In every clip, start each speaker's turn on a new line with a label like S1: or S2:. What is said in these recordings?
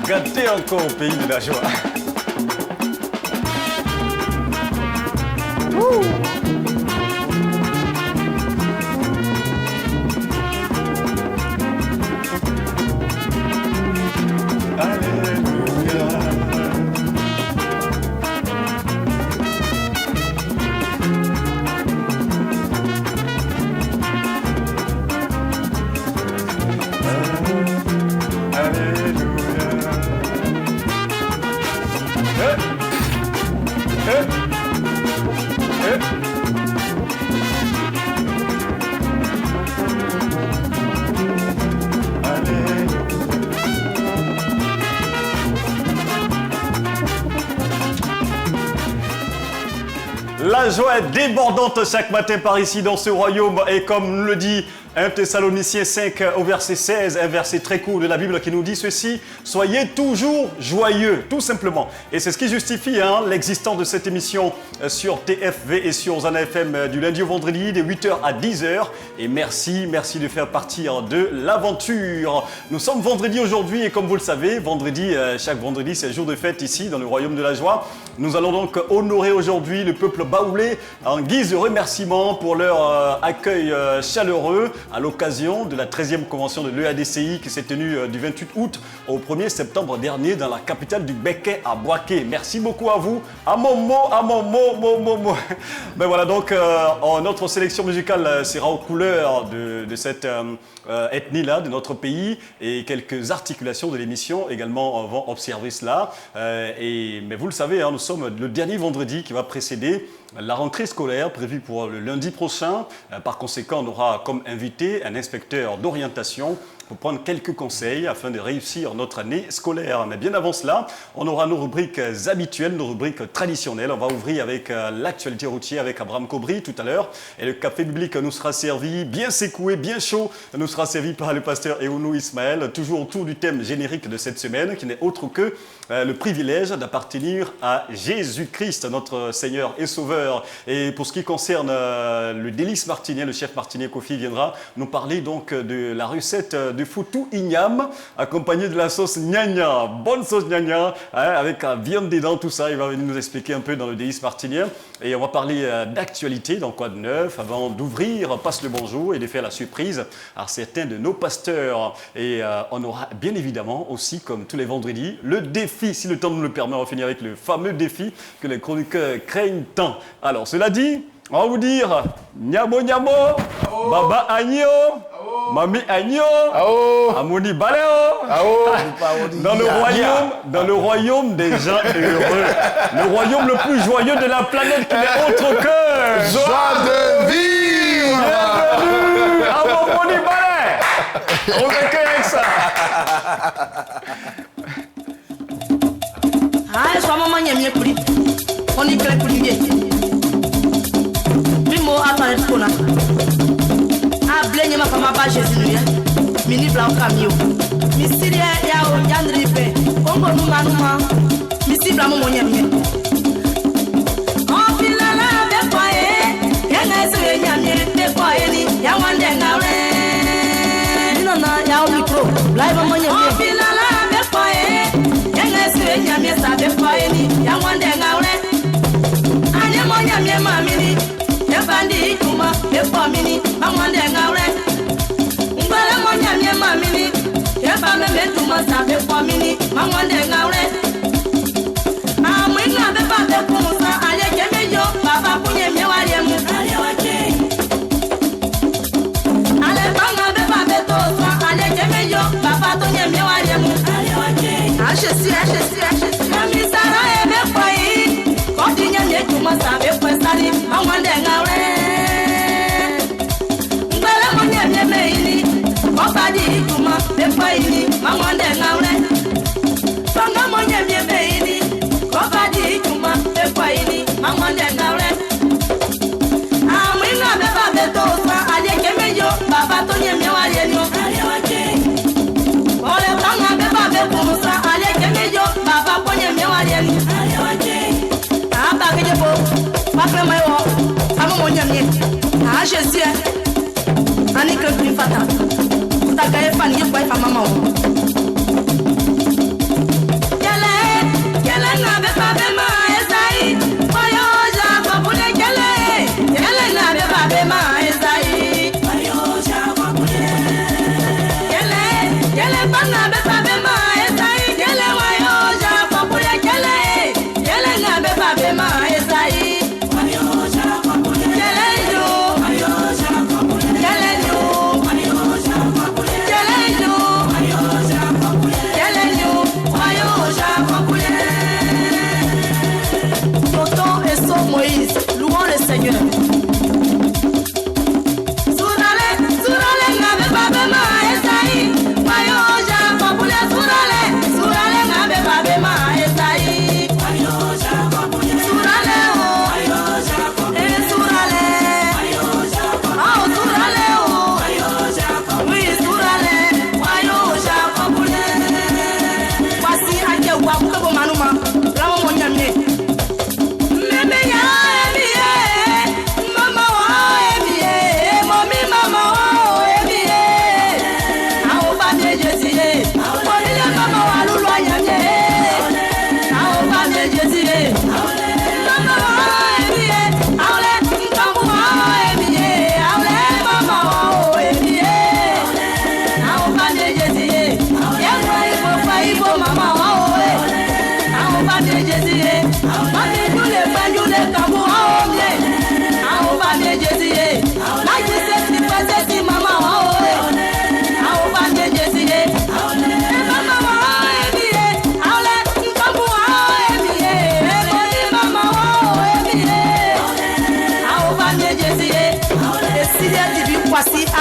S1: gâté encore au pays de la joie. La joie est débordante chaque matin par ici dans ce royaume et comme le dit 1 Thessaloniciens 5 au verset 16, un verset très court de la Bible qui nous dit ceci: soyez toujours joyeux, tout simplement. Et c'est ce qui justifie l'existence de cette émission sur TFV et sur Zana FM du lundi au vendredi de 8h à 10h. Et merci de faire partir de l'aventure. Nous sommes vendredi aujourd'hui et comme vous le savez, chaque vendredi c'est un jour de fête ici dans le royaume de la joie. Nous allons donc honorer aujourd'hui le peuple baoulé en guise de remerciement pour leur accueil chaleureux à l'occasion de la 13e convention de l'EADCI qui s'est tenue du 28 août au 1er septembre dernier dans la capitale du Béquet à Boaké. Merci beaucoup à vous. À mon mot. Ben voilà, donc notre sélection musicale sera aux couleurs de cette ethnie-là, de notre pays, et quelques articulations de l'émission également vont observer cela. Mais vous le savez, nous sommes le dernier vendredi qui va précéder la rentrée scolaire prévue pour le lundi prochain. Par conséquent, on aura comme invité un inspecteur d'orientation pour prendre quelques conseils afin de réussir notre année scolaire. Mais bien avant cela, on aura nos rubriques habituelles, nos rubriques traditionnelles. On va ouvrir avec l'actualité routière avec Abraham Kobri tout à l'heure. Et le café biblique nous sera servi bien secoué, bien chaud. Nous sera servi par le pasteur Eounou Ismaël, toujours autour du thème générique de cette semaine, qui n'est autre que le privilège d'appartenir à Jésus-Christ, notre Seigneur et Sauveur. Et pour ce qui concerne le délice martinier, le chef martinier Kofi viendra nous parler donc de la recette de foutou igname, accompagné de la sauce gnagna, bonne sauce gnagna, avec la viande dedans, tout ça. Il va venir nous expliquer un peu dans le délice martinien. Et on va parler d'actualité, dans quoi de neuf, avant d'ouvrir Passe le bonjour et de faire la surprise à certains de nos pasteurs. Et on aura bien évidemment aussi, comme tous les vendredis, le défi, si le temps nous le permet, on va finir avec le fameux défi que les chroniqueurs craignent tant. Alors, cela dit, on va vous dire Nyamo Nyamo, Baba Agno, Mami Agno, Amoni Baleo, dans le royaume des gens heureux, le royaume le plus joyeux de la planète qui n'est autre que
S2: joie de vivre.
S1: Bienvenue à Amoni Baleo. On accueille avec ça.
S3: Ah, je maman nyamie kuri. On y crée kuri bien. Mimo attend tout là. Ah, blé ma femme ba Jésus ya. Mini blanc camio. Misiria ya o yandripe. Ongo numa. Misi blanc mo nyamie. On filala be kwae. Ya na se nyamie be kwae ni. Ya wande ngawe. Nina ya o micro. Live mo nyamie. On filala be kwae. Nyamie sabe kwaeni ya mwande ngaule anye mo nyamie mamini ya bandi kuma ya famini ba mwande ngaule ngale mo nyamie mamini ya ba me tuma sabe famini ba mwande ngaule amwina be ba be kumusa ale keme yo baba kunye me wale mu ale wache ale banga be ba be tosa ale keme yo baba to nye me wale mu ale wache achesi mami sara ebe kwai kodinya ne tuma sabe kwesari amwande ngaure ngale mo nye meini kobadi tuma be kwai ni amwande ngaure sanga mo nye meini kobadi tuma be kwai ni amwande ngaure amwina be ba be tosa ale kemeyo baba to nye me wale no ale wache ole banga be ba be kumusa ale kemeyo baba konye me wale ni ale wache aba keje bo bakre mayo amo monya mi a Jésus ani que plus fata ta gae fan ye boy fa mama o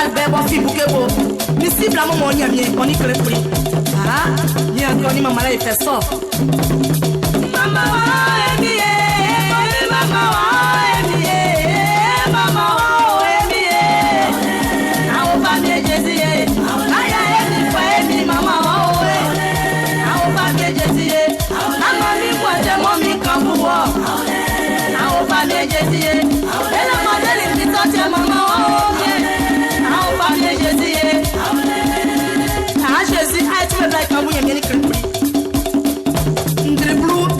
S3: Albert Wafi Boukebo. Ici, blanc, mon yam, on y crée plus. Ah, il y a encore une maman là, il fait ça. Maman,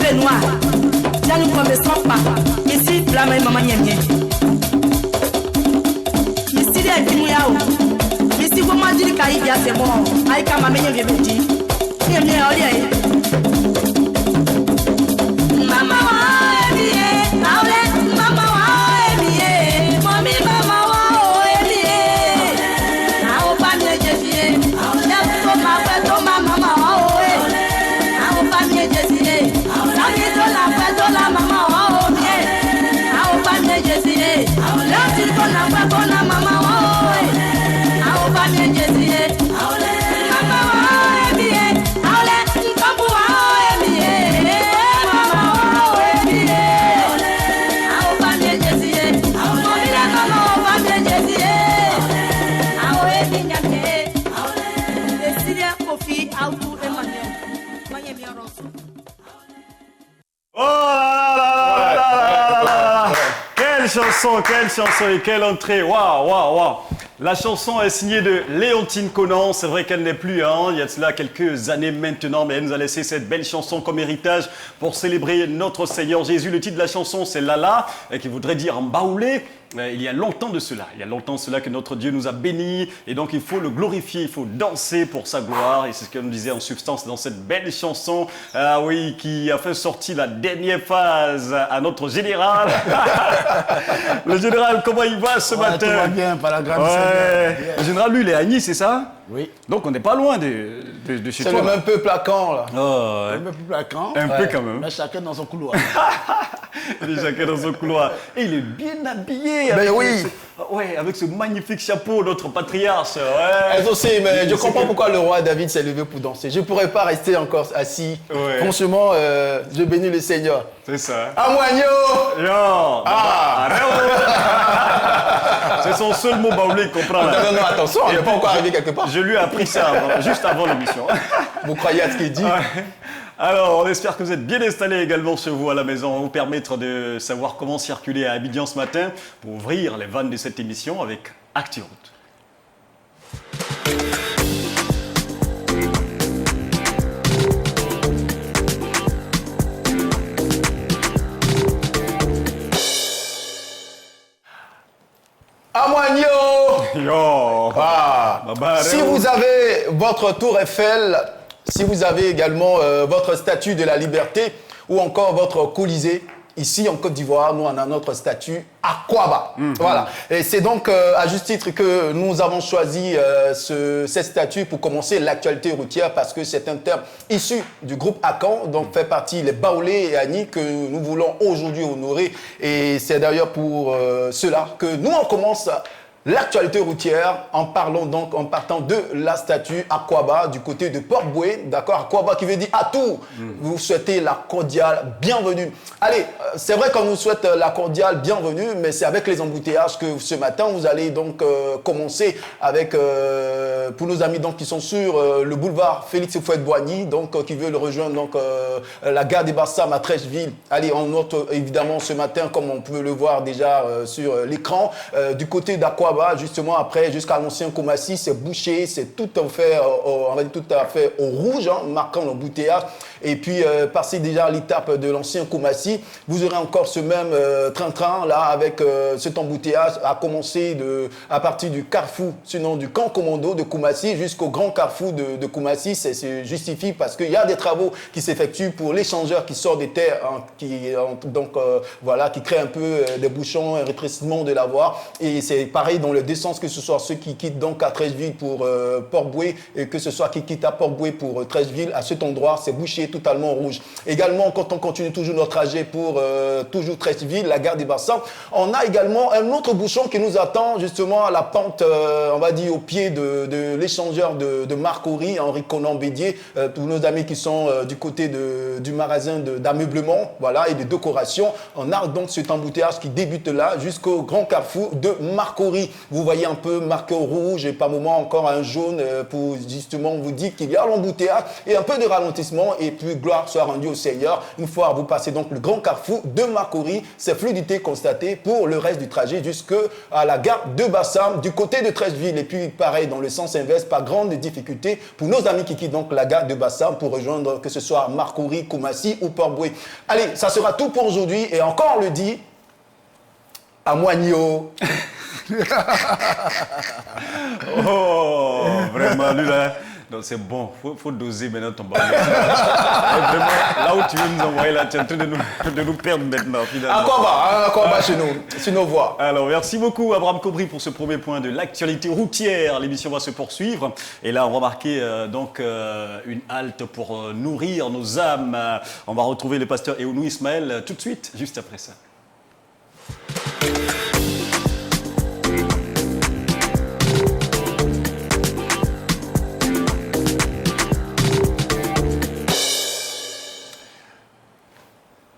S3: Benoît, já não começou a ici blama maman yemye. Ici les dimuyao. Ici comment dire qu'il y a c'est bon. Aïe quand maman yemye dit. Yemye oli. Mama wa ebiye, aule mama wa ebiye, mami mama wa ebiye. Ao pa me jesie, ya so ma fe to mama wa o e. Ao pa me jesie. La maman wa obie, ao pa me jesie. La ti kona pa kona mama wa oe, ao pa me jesie. Mama wa ebie, aule nkambu wa ebie, mama wa ebie, ao pa me jesie. Mobile mama wa me jesie, ao ebi nyake. Desiria Kofi Autu Emmanuel, manye mi aronso.
S1: Oh là là là là là là là. Quelle chanson et quelle entrée. Waouh, waouh, waouh. La chanson est signée de Léontine Conan. C'est vrai qu'elle n'est plus, hein, il y a de cela quelques années maintenant, mais elle nous a laissé cette belle chanson comme héritage pour célébrer notre Seigneur Jésus. Le titre de la chanson, c'est Lala, qui voudrait dire Mbaoulé. Il y a longtemps de cela, que notre Dieu nous a bénis, et donc il faut le glorifier, il faut danser pour sa gloire, et c'est ce qu'elle nous disait en substance dans cette belle chanson, oui, qui a fait sortir la dernière phase à notre général. Le général, comment il va ce matin?
S2: Tout va bien, par la grâce du
S1: Seigneur. Le général, lui, il est à Nice, c'est ça?
S2: Oui.
S1: Donc on n'est pas loin de chez toi.
S2: C'est le même peu plaquant, là.
S1: Oh,
S2: un peu plus plaquant.
S1: Un peu quand même.
S2: Mais chacun dans son couloir.
S1: Il est chacun dans son couloir. Et il est bien habillé.
S2: Ben oui.
S1: Avec ce magnifique chapeau, notre patriarche.
S2: Elles aussi, mais je comprends pourquoi le roi David s'est levé pour danser. Je ne pourrais pas rester encore assis.
S1: Ouais.
S2: Franchement, je bénis le Seigneur.
S1: C'est ça.
S2: Amoigno!
S1: Yo! C'est son seul mot baoulé qu'on comprend là.
S2: Non, attention, on n'est pas encore arrivé quelque part.
S1: Je lui ai appris ça juste avant l'émission.
S2: Vous croyez à ce qu'il dit?
S1: Ouais. Alors, on espère que vous êtes bien installés également chez vous à la maison. On va vous permettre de savoir comment circuler à Abidjan ce matin pour ouvrir les vannes de cette émission avec ActuRoute.
S2: Amoigno!
S1: Yo!
S2: Si vous avez votre tour Eiffel, si vous avez également votre statue de la liberté ou encore votre Colisée, ici en Côte d'Ivoire, nous on a notre statue Akwaba. Voilà. Et c'est donc à juste titre que nous avons choisi cette statue pour commencer l'actualité routière parce que c'est un terme issu du groupe Akan, donc fait partie les Baoulé et Annie que nous voulons aujourd'hui honorer. Et c'est d'ailleurs pour cela que nous on commence l'actualité routière en partant de la statue Akwaba du côté de Port-Boué, d'accord, Akwaba qui veut dire à tout. Vous souhaitez la cordiale bienvenue. Allez, c'est vrai qu'on nous souhaite la cordiale bienvenue, mais c'est avec les embouteillages que ce matin vous allez donc commencer avec pour nos amis donc qui sont sur le boulevard Félix Houphouët-Boigny, donc qui veulent rejoindre donc la gare des Bassam à Treichville. Allez, on note évidemment ce matin comme on peut le voir déjà sur l'écran du côté d'Akwaba. Justement après jusqu'à l'ancien Koumassi, c'est bouché, c'est tout à fait on va dire tout à fait au rouge, hein, marquant l'embouteillage. Et puis passer déjà à l'étape de l'ancien Koumassi, vous aurez encore ce même train-train là avec cet embouteillage à commencer à partir du carrefour, sinon du camp commando de Koumassi jusqu'au grand carrefour de Koumassi. C'est justifie parce qu'il y a des travaux qui s'effectuent pour l'échangeur qui sort des terres, hein, qui crée un peu des bouchons, un rétrécissement de la voie. Et c'est pareil dans le deux sens, que ce soit ceux qui quittent donc à Treichville pour Port-Boué et que ce soit qui quittent à Port-Boué pour Treichville, à cet endroit, c'est bouché totalement rouge. Également, quand on continue toujours notre trajet pour toujours Treichville, la gare des Bassins, on a également un autre bouchon qui nous attend justement à la pente, on va dire au pied de l'échangeur de Marcory, Henri Conan Bédier, tous nos amis qui sont du côté du magasin d'ameublement, voilà, et de décoration. On a donc cet embouteillage qui débute là jusqu'au grand carrefour de Marcory. Vous voyez un peu marqué au rouge et par moment encore un jaune pour justement vous dire qu'il y a l'embouteillage et un peu de ralentissement et puis gloire soit rendue au Seigneur. Une fois vous passez donc le grand carrefour de Marcory, c'est fluidité constatée pour le reste du trajet jusqu'à la gare de Bassam du côté de Treichville. Et puis pareil dans le sens inverse, pas grande difficulté pour nos amis qui quittent donc la gare de Bassam pour rejoindre que ce soit Marcory, Koumassi ou Port-Boué. Allez, ça sera tout pour aujourd'hui et encore on le dit, à Moigno.
S1: Oh, vraiment, lui là, c'est bon, faut doser maintenant ton bagage. Vraiment, là où tu veux nous envoyer, là, tu es en train de nous perdre maintenant, finalement.
S2: Akwaba chez nous, sur nos voies.
S1: Alors, merci beaucoup, Abraham Kobri, pour ce premier point de l'actualité routière. L'émission va se poursuivre. Et là, on va marquer une halte pour nourrir nos âmes. On va retrouver le pasteur Eounou Ismaël tout de suite, juste après ça.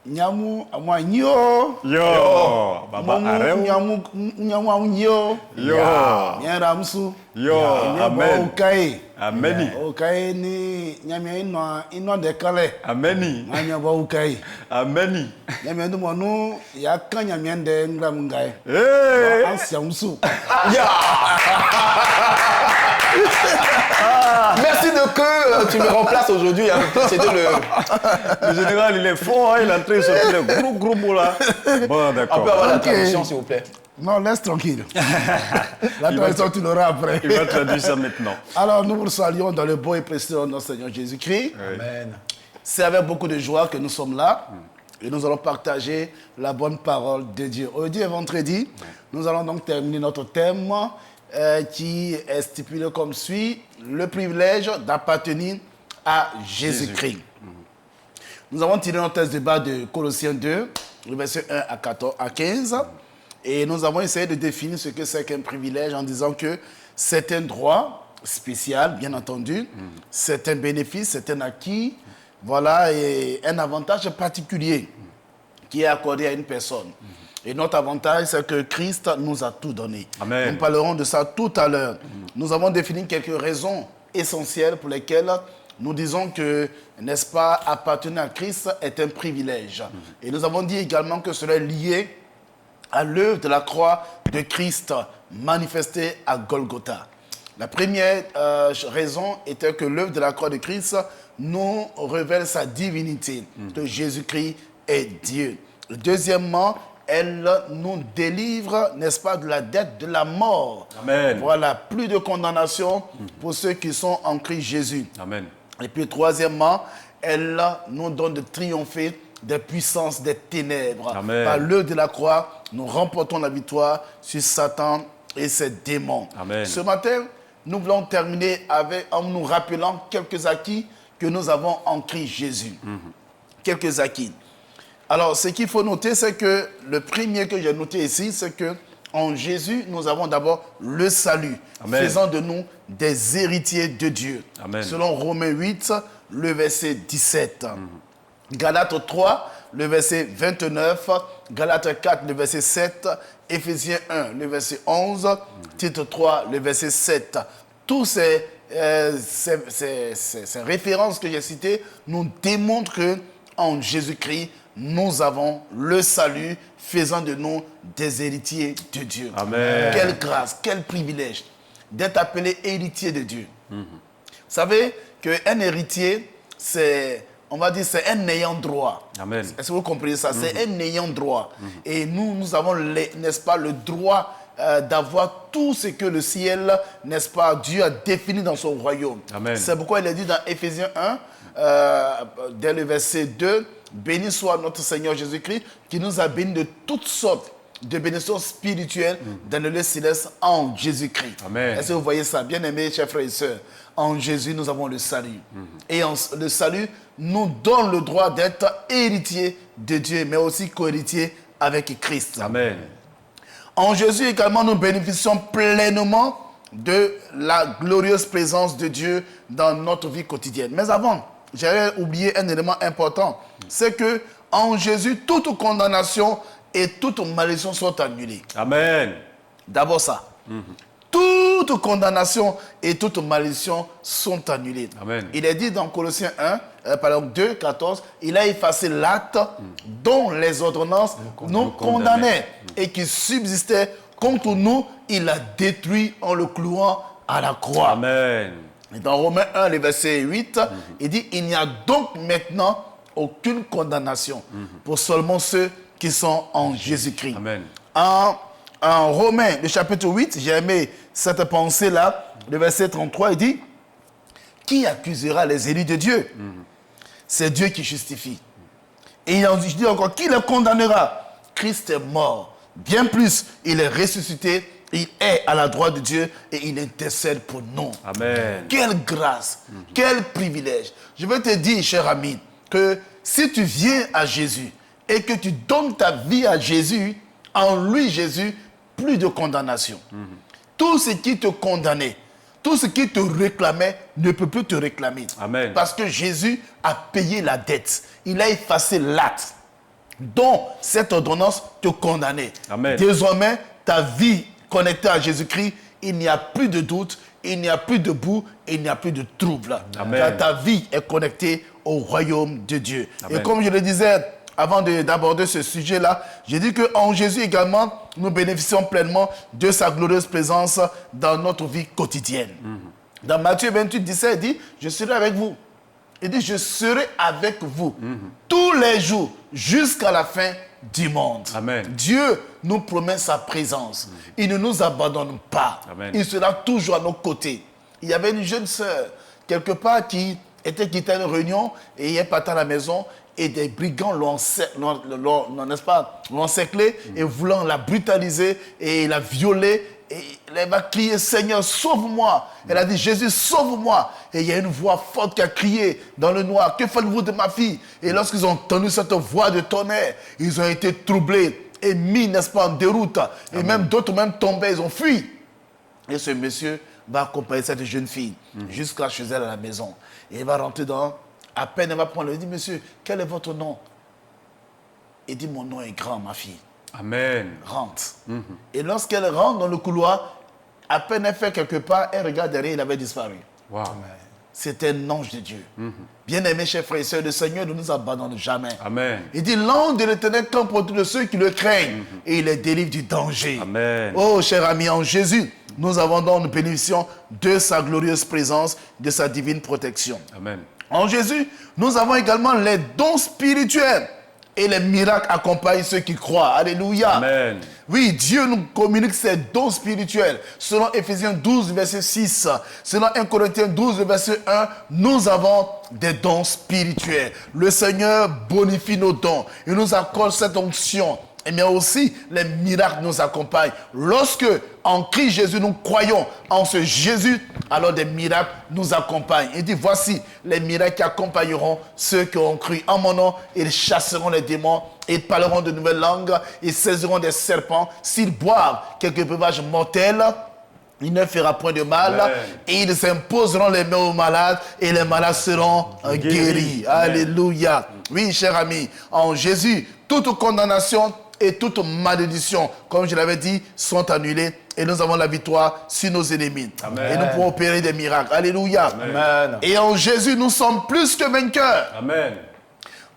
S4: Nyamu amanyo
S1: Yo, Baba Areu.
S4: Nyamu amanyo
S1: Yo.
S4: Nyaramsu
S1: Yo, amen.
S4: Okai
S1: Ameni.
S4: Okai ni nyamia ino de kale
S1: Ameni.
S4: Nyamia ba okai
S1: Ameni.
S4: Nyamia ndo monu ya kan nyamia de ngram ngai
S1: Hey.
S4: Ansiamsu
S2: Merci de que tu me remplaces aujourd'hui. Hein. C'était
S1: Le général, il est fort, hein, il est en train de sortir le gros mots là. Bon,
S2: On peut
S1: d'accord.
S2: avoir la traduction, s'il vous plaît.
S4: Non, laisse tranquille. La traduction, tu l'auras après.
S1: Il va traduire ça maintenant.
S4: Alors, nous vous saluons dans le beau et précieux nom de notre Seigneur Jésus-Christ.
S2: Amen.
S4: C'est avec beaucoup de joie que nous sommes là et nous allons partager la bonne parole de Dieu. Aujourd'hui et vendredi, nous allons donc terminer notre thème qui est stipulé comme suit: le privilège d'appartenir à Jésus-Christ. Nous avons tiré notre texte de bas de Colossiens 2, le verset 1 à 15. Et nous avons essayé de définir ce que c'est qu'un privilège en disant que c'est un droit spécial, bien entendu, c'est un bénéfice, c'est un acquis, voilà, et un avantage particulier qui est accordé à une personne. Et notre avantage, c'est que Christ nous a tout donné.
S1: Amen.
S4: Nous parlerons de ça tout à l'heure. Nous avons défini quelques raisons essentielles pour lesquelles nous disons que, n'est-ce pas, appartenir à Christ est un privilège. Et nous avons dit également que cela est lié à l'œuvre de la croix de Christ manifestée à Golgotha. La première raison était que l'œuvre de la croix de Christ nous révèle sa divinité, que Jésus-Christ est Dieu. Deuxièmement, elle nous délivre, n'est-ce pas, de la dette de la mort.
S1: Amen.
S4: Voilà, plus de condamnation pour ceux qui sont en Christ Jésus.
S1: Amen.
S4: Et puis troisièmement, elle nous donne de triompher des puissances des ténèbres.
S1: Amen.
S4: Par l'œuvre de la croix, nous remportons la victoire sur Satan et ses démons.
S1: Amen.
S4: Ce matin, nous voulons terminer en nous rappelant quelques acquis que nous avons en Christ Jésus. Quelques acquis. Alors, ce qu'il faut noter, c'est que le premier que j'ai noté ici, c'est que en Jésus, nous avons d'abord le salut,
S1: Amen.
S4: faisant de nous des héritiers de Dieu.
S1: Amen.
S4: Selon Romains 8, le verset 17. Galates 3, le verset 29. Galates 4, le verset 7. Éphésiens 1, le verset 11. Titre 3, le verset 7. Tous ces références que j'ai citées nous démontrent que en Jésus-Christ, nous avons le salut, faisant de nous des héritiers de Dieu.
S1: Amen.
S4: Quelle grâce, quel privilège d'être appelé héritier de Dieu. Vous savez qu'un héritier, c'est un ayant droit.
S1: Amen.
S4: Est-ce que vous comprenez ça? C'est un ayant droit. Et nous avons, n'est-ce pas, le droit d'avoir tout ce que le ciel, n'est-ce pas, Dieu a défini dans son royaume.
S1: Amen.
S4: C'est pourquoi il est dit dans Éphésiens 1, dès le verset 2, béni soit notre Seigneur Jésus-Christ, qui nous a bénis de toutes sortes de bénédictions spirituelles dans le lieu céleste en Jésus-Christ.
S1: Amen.
S4: Est-ce que vous voyez ça? Bien aimés, chers frères et sœurs, en Jésus, nous avons le salut. Et le salut nous donne le droit d'être héritiers de Dieu, mais aussi co-héritiers avec Christ.
S1: Amen.
S4: En Jésus également, nous bénéficions pleinement de la glorieuse présence de Dieu dans notre vie quotidienne. Mais avant, j'avais oublié un élément important, c'est que en Jésus, toute condamnation et toute malédiction sont annulées.
S1: Amen.
S4: D'abord ça. Toute condamnation et toute malédiction sont annulées.
S1: Amen.
S4: Il est dit dans Colossiens 2, 14, il a effacé l'acte dont les ordonnances nous condamnaient et qui subsistait contre nous, il l'a détruit en le clouant à la croix.
S1: Amen.
S4: Et dans Romains 1, le verset 8, il dit, il n'y a donc maintenant aucune condamnation pour seulement ceux qui sont en Jésus-Christ.
S1: Amen.
S4: En Romains, le chapitre 8, j'ai aimé cette pensée-là, le verset 33, il dit, qui accusera les élus de Dieu? C'est Dieu qui justifie. Et il dit encore, qui les condamnera? Christ est mort. Bien plus, il est ressuscité, il est à la droite de Dieu et il intercède pour nous.
S1: Amen.
S4: Quelle grâce, quel privilège. Je veux te dire, cher ami, que si tu viens à Jésus et que tu donnes ta vie à Jésus, en lui, Jésus, plus de condamnation. Tout ce qui te condamnait, tout ce qui te réclamait ne peut plus te réclamer.
S1: Amen.
S4: Parce que Jésus a payé la dette. Il a effacé l'acte dont cette ordonnance te condamnait.
S1: Amen.
S4: Désormais, ta vie connectée à Jésus-Christ, il n'y a plus de doute, il n'y a plus de boue, il n'y a plus de trouble.
S1: Amen.
S4: Car ta vie est connectée au royaume de Dieu.
S1: Amen.
S4: Et comme je le disais avant d'aborder ce sujet-là, j'ai dit qu'en Jésus également, nous bénéficions pleinement de sa glorieuse présence dans notre vie quotidienne. Dans Matthieu 28, 17, il dit, je serai avec vous. Il dit, je serai avec vous tous les jours jusqu'à la fin du monde.
S1: Amen.
S4: Dieu nous promet sa présence. Il ne nous abandonne pas.
S1: Amen.
S4: Il sera toujours à nos côtés. Il y avait une jeune sœur, quelque part, qui était quittée à une réunion et elle partait à la maison et des brigands l'ont encerclée et voulant la brutaliser et la violer. Et elle va crier, Seigneur, sauve-moi. Elle a dit, Jésus, sauve-moi. Et il y a une voix forte qui a crié dans le noir, que faites-vous de ma fille? Et lorsqu'ils ont entendu cette voix de tonnerre, ils ont été troublés et mis, n'est-ce pas, en déroute. Et même d'autres même tombaient, ils ont fui. Et ce monsieur va accompagner cette jeune fille jusqu'à chez elle à la maison. Et il va rentrer dans, à peine elle va prendre, il dit, monsieur, quel est votre nom? Il dit, mon nom est grand, ma fille.
S1: Amen.
S4: Rentre. Et lorsqu'elle rentre dans le couloir, à peine elle fait quelque part, elle regarde derrière, il avait disparu.
S1: Wow.
S4: C'était un ange de Dieu. Bien-aimés, chers frères et sœurs, le Seigneur ne nous abandonne jamais.
S1: Amen.
S4: Il dit, l'ange de l'Éternel campe autour de ceux qui le craignent et il les délivre du danger.
S1: Amen.
S4: Oh, cher ami, en Jésus, nous avons donc une bénédiction de sa glorieuse présence, de sa divine protection.
S1: Amen.
S4: En Jésus, nous avons également les dons spirituels Et les miracles accompagnent ceux qui croient. Alléluia.
S1: Amen.
S4: Oui, Dieu nous communique ses dons spirituels. Selon Éphésiens 12, verset 6, selon 1 Corinthiens 12, verset 1, nous avons des dons spirituels. Le Seigneur bonifie nos dons. Il nous accorde cette onction. Mais aussi, les miracles nous accompagnent. Lorsque, en Christ Jésus, nous croyons en ce Jésus, alors des miracles nous accompagnent. Il dit, voici les miracles qui accompagneront ceux qui ont cru en mon nom. Ils chasseront les démons, ils parleront de nouvelles langues, ils saisiront des serpents. S'ils boivent quelques breuvages mortels, il ne fera point de mal. Amen. Et ils imposeront les mains aux malades et les malades seront guéris. Alléluia. Oui, cher ami, en Jésus, toute condamnation et toute malédiction, comme je l'avais dit, sont annulées et nous avons la victoire sur nos ennemis. Amen. Et nous pouvons opérer des miracles. Alléluia. Amen. Et en Jésus, nous sommes plus que vainqueurs. Amen.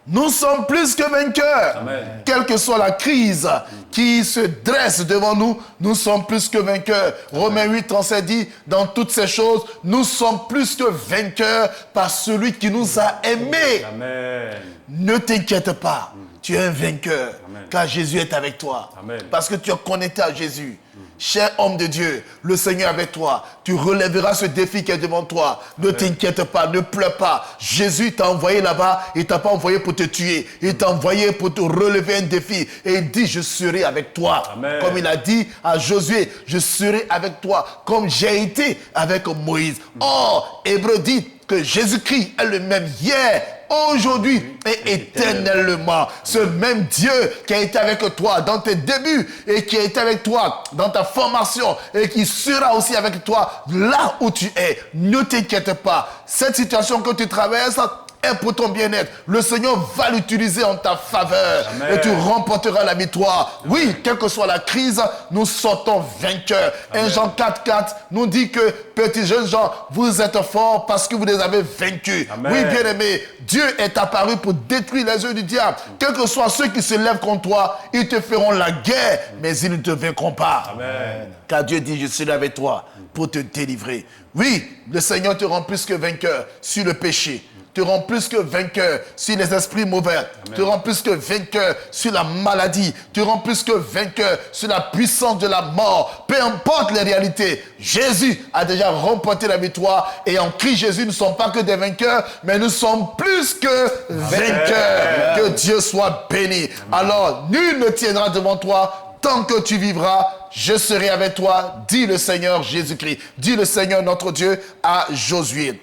S4: Nous sommes plus que vainqueurs. Amen. Quelle que soit la crise qui se dresse devant nous, nous sommes plus que vainqueurs. Amen. Romains 8, 37 dit, dans toutes ces choses, nous sommes plus que vainqueurs par celui qui nous a aimés. Amen. Ne t'inquiète pas. Tu es un vainqueur. Amen. Car Jésus est avec toi. Amen. Parce que tu es connecté à Jésus. Cher homme de Dieu, le Seigneur est avec toi. Tu relèveras ce défi qui est devant toi. Ne t'inquiète pas, ne pleure pas. Jésus t'a envoyé là-bas. Il ne t'a pas envoyé pour te tuer. Il t'a envoyé pour te relever un défi. Et il dit, je serai avec toi. Amen. Comme il a dit à Josué, je serai avec toi. Comme j'ai été avec Moïse. Or, Hébreu dit que Jésus-Christ est le même hier, aujourd'hui et éternellement. Ce même Dieu qui a été avec toi dans tes débuts et qui a été avec toi dans ta formation et qui sera aussi avec toi là où tu es. Ne t'inquiète pas. Cette situation que tu traverses est pour ton bien-être. Le Seigneur va l'utiliser en ta faveur. Amen. Et tu remporteras la victoire. Amen. Oui, quelle que soit la crise, nous sortons vainqueurs. 1 Jean 4,4 nous dit que, petits jeunes gens, vous êtes forts parce que vous les avez vaincus. Amen. Oui, bien-aimé, Dieu est apparu pour détruire les œuvres du diable. Quels que soient ceux qui se lèvent contre toi, ils te feront la guerre, mais ils ne te vaincront pas. Amen. Car Dieu dit, je serai avec toi pour te délivrer. Oui, le Seigneur te rend plus que vainqueur sur le péché. Te rend plus que vainqueur sur les esprits mauvais. Amen. Te rend plus que vainqueur sur la maladie. Te rend plus que vainqueur sur la puissance de la mort. Peu importe les réalités, Jésus a déjà remporté la victoire. Et en Christ Jésus, nous ne sommes pas que des vainqueurs, mais nous sommes plus que vainqueurs. Amen. Que Dieu soit béni. Amen. Alors, nul ne tiendra devant toi tant que tu vivras. Je serai avec toi, dit le Seigneur Jésus-Christ. Dit le Seigneur notre Dieu à Josué.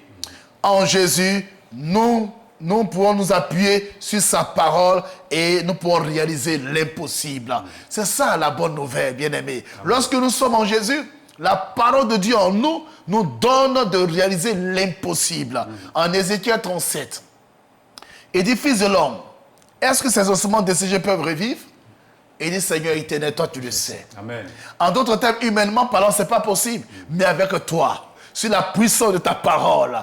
S4: En Jésus, nous pouvons nous appuyer sur sa parole et nous pouvons réaliser l'impossible. C'est ça la bonne nouvelle, bien-aimés. Lorsque nous sommes en Jésus, la parole de Dieu en nous nous donne de réaliser l'impossible. En Ézéchiel 37, il dit, fils de l'homme, est-ce que ces ossements desséchés peuvent revivre? Il dit, Seigneur éternel, toi tu le sais. Amen. En d'autres termes, humainement parlant, ce n'est pas possible. Mais avec toi, sur la puissance de ta parole,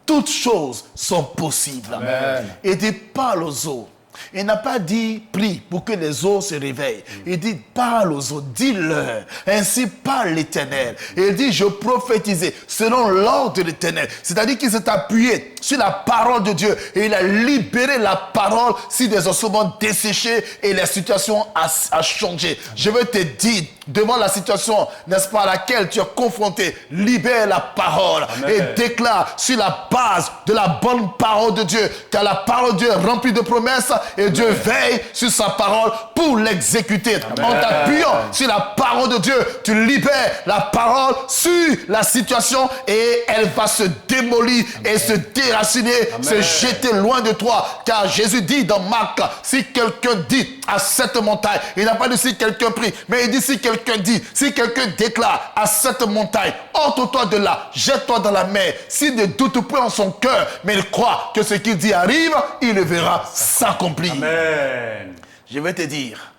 S4: toutes choses sont possibles. Amen. Et dit, parle aux eaux. Il n'a pas dit, prie pour que les eaux se réveillent. Il dit, parle aux eaux, dis-leur. Ainsi parle l'Éternel. Et il dit, je prophétisais selon l'ordre de l'Éternel. C'est-à-dire qu'il s'est appuyé sur la parole de Dieu. Et il a libéré la parole sur des ossements desséchés et la situation a changé. Je veux te dire, devant la situation, n'est-ce pas, à laquelle tu es confronté, libère la parole. Amen. Et déclare sur la base de la bonne parole de Dieu, car la parole de Dieu est remplie de promesses et Dieu veille sur sa parole pour l'exécuter. Amen. En t'appuyant sur la parole de Dieu, tu libères la parole sur la situation et elle va se démolir. Amen. Et se déraciner. Amen. Se jeter loin de toi. Car Jésus dit dans Marc, si quelqu'un dit à cette montagne, il n'a pas dit si quelqu'un prie, mais il dit si quelqu'un dit, si quelqu'un déclare à cette montagne, ôte-toi de là, jette-toi dans la mer. S'il ne doute point en son cœur, mais il croit que ce qu'il dit arrive, il le verra s'accomplir. Amen. Je vais te dire,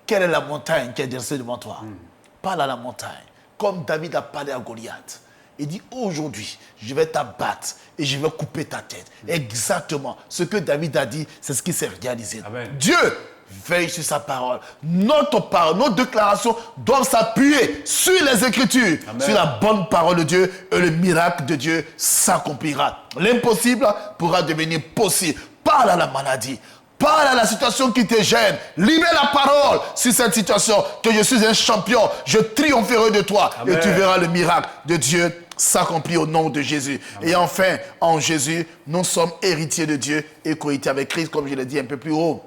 S4: quelle est la montagne qui est dressée devant toi? Parle à la montagne, comme David a parlé à Goliath. Il dit, aujourd'hui, je vais t'abattre et je vais couper ta tête. Exactement. Ce que David a dit, c'est ce qui s'est réalisé. Amen. Dieu veille sur sa parole. Notre parole, nos déclarations doivent s'appuyer sur les Écritures, Amen. Sur la bonne parole de Dieu, et le miracle de Dieu s'accomplira. L'impossible pourra devenir possible. Parle à la maladie. Parle à la situation qui te gêne. Libère la parole sur cette situation. Que je suis un champion. Je triompherai de toi.
S1: Amen.
S4: Et tu verras le miracle de Dieu s'accomplir au nom de Jésus. Amen. Et enfin, en Jésus, nous sommes héritiers de Dieu et co-héritiers avec Christ, comme je l'ai dit un peu plus haut.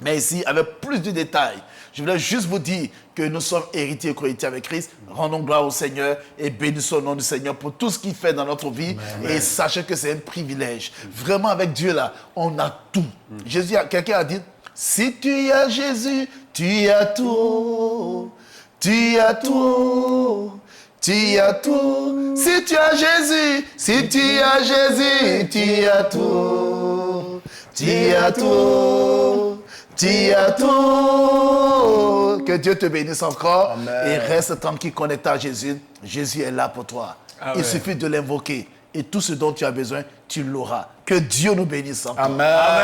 S4: Mais ici, avec plus de détails, je voulais juste vous dire que nous sommes héritiers et co-héritiers avec Christ. Rendons gloire au Seigneur et bénissons le nom du Seigneur pour tout ce qu'il fait dans notre vie. Amen. Et sachez que c'est un privilège. Vraiment, avec Dieu, là, on a tout. Jésus, quelqu'un a dit, si tu as Jésus, tu as tout. Tu as tout. Tu as tout. Si tu as Jésus, si tu as Jésus, tu as tout. Tu as tout. Tu as tout. Que Dieu te bénisse encore. Amen. Et reste tranquille connecté à Jésus. Jésus est là pour toi. Amen. Il suffit de l'invoquer. Et tout ce dont tu as besoin, tu l'auras. Que Dieu nous bénisse encore.
S2: Amen. Amen.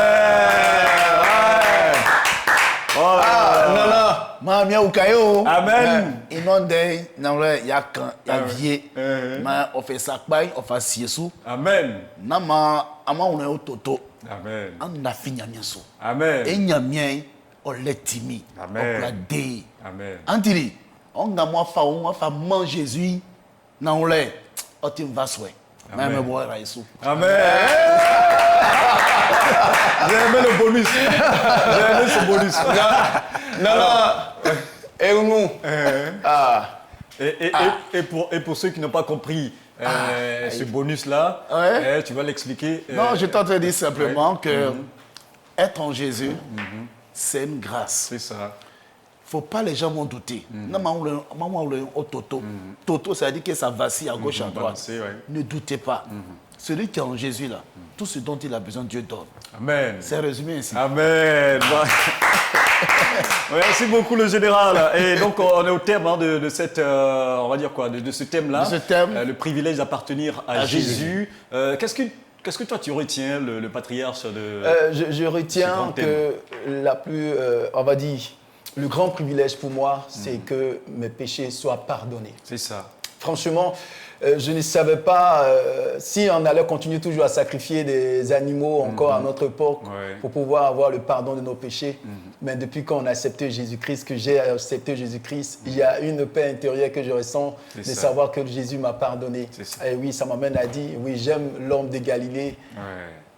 S1: Oh,
S4: Mamia ukayo.
S1: Amen.
S4: Inonde namre yakan ya vie. Ma ofesa kpai ofasi Yesu.
S1: Amen.
S4: Nama ama una ototo.
S1: Amen.
S4: Anda finyamia so.
S1: Amen.
S4: Enyamia oletimi.
S1: Amen.
S4: Oplade.
S1: Amen.
S4: Antiri, on a moi fa man Jésus na ole otim vaswe. Même boy Yesu.
S1: Amen. J'ai aimé le bonus. J'ai aimé ce bonus.
S2: Non. Et nous.
S1: Et pour ceux qui n'ont pas compris ce bonus-là, tu vas l'expliquer.
S4: Non, je t'entends dire simplement que être en Jésus, c'est une grâce.
S1: C'est ça.
S4: Faut pas les gens m'ont douté. Toto, ça veut dire que ça vacille à gauche, à droite. Ne doutez pas. Celui qui est en Jésus, là, tout ce dont il a besoin, Dieu donne.
S1: Amen.
S4: C'est résumé ainsi.
S1: Amen. Merci beaucoup, le général. Et donc, on est au thème de cette, on va dire quoi, de ce thème-là.
S4: De ce thème.
S1: Le privilège d'appartenir à Jésus. Qu'est-ce que toi, tu retiens, le patriarche de...
S2: Je retiens que on va dire, le grand privilège pour moi, c'est que mes péchés soient pardonnés.
S1: C'est ça.
S2: Franchement, je ne savais pas si on allait continuer toujours à sacrifier des animaux encore à notre époque pour pouvoir avoir le pardon de nos péchés. Mais depuis qu'on a accepté Jésus-Christ, que j'ai accepté Jésus-Christ, il y a une paix intérieure que je ressens de savoir que Jésus m'a pardonné. Et oui, ça m'amène à dire, oui, j'aime l'homme de Galilée,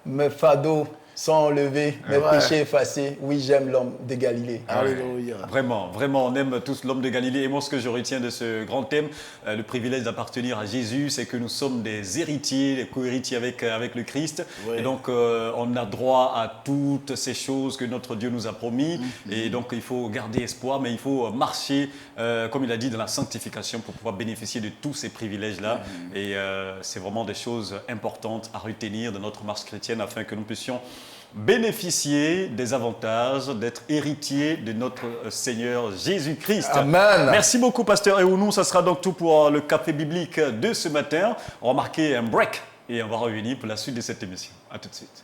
S2: mes fardeaux sont enlevés, mes péchés effacés. Oui, j'aime l'homme de Galilée.
S1: Alléluia. Vraiment, on aime tous l'homme de Galilée. Et moi, ce que je retiens de ce grand thème, le privilège d'appartenir à Jésus, c'est que nous sommes des héritiers, des co-héritiers avec le Christ. Et donc, on a droit à toutes ces choses que notre Dieu nous a promis. Et donc, il faut garder espoir, mais il faut marcher, comme il a dit, dans la sanctification pour pouvoir bénéficier de tous ces privilèges-là. Et c'est vraiment des choses importantes à retenir de notre marche chrétienne afin que nous puissions bénéficier des avantages d'être héritier de notre Seigneur Jésus-Christ.
S2: Amen.
S1: Merci beaucoup, Pasteur Eounou. Ça sera donc tout pour le café biblique de ce matin. On va marquer un break et on va revenir pour la suite de cette émission. À tout de suite.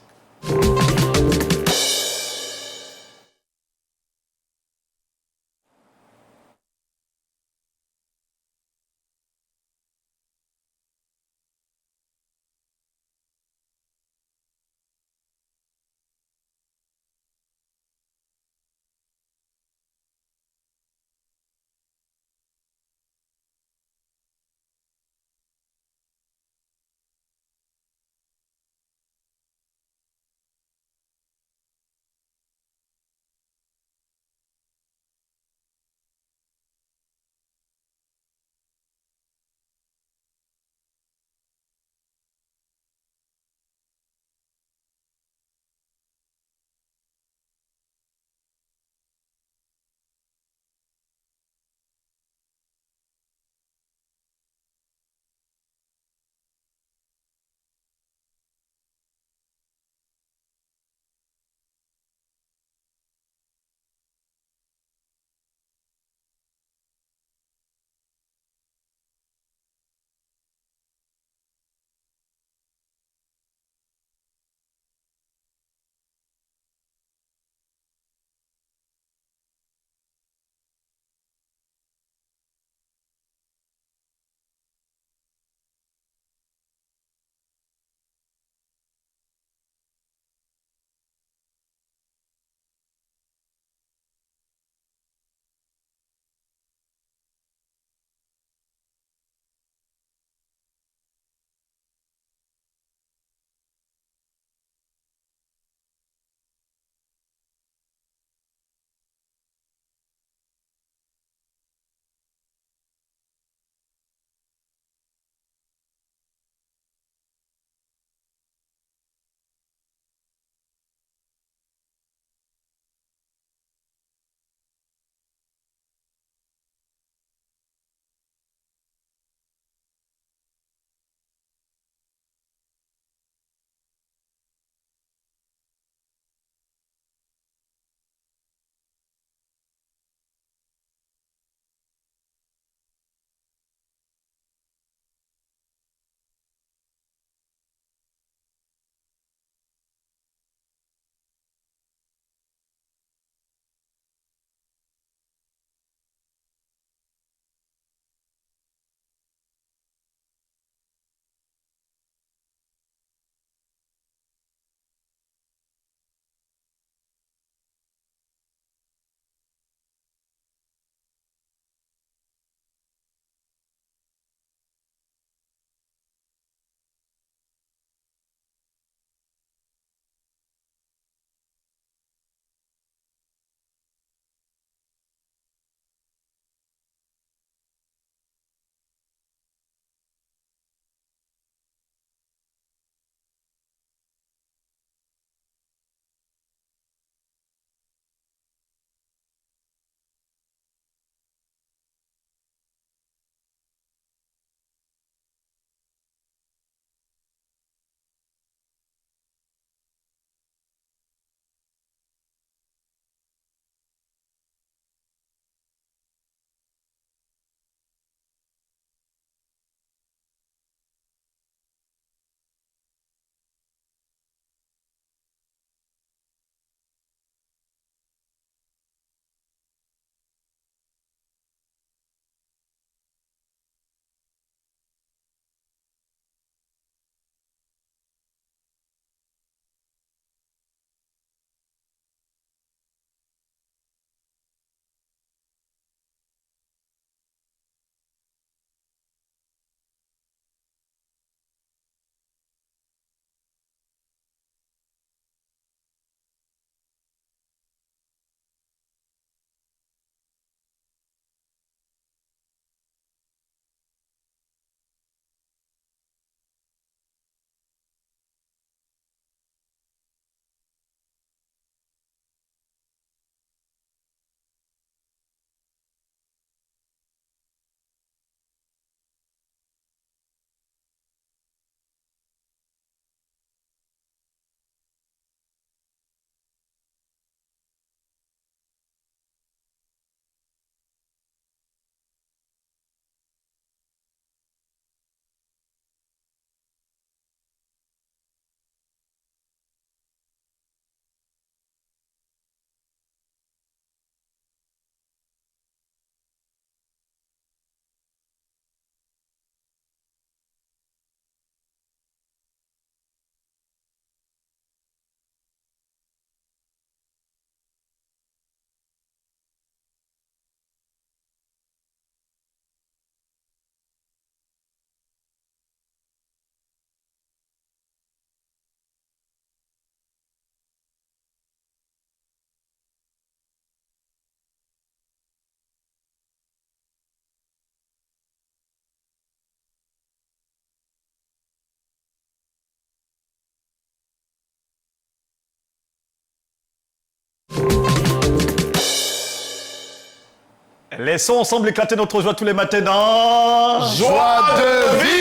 S1: Laissons ensemble éclater notre joie tous les matins dans...
S2: Joie de vivre.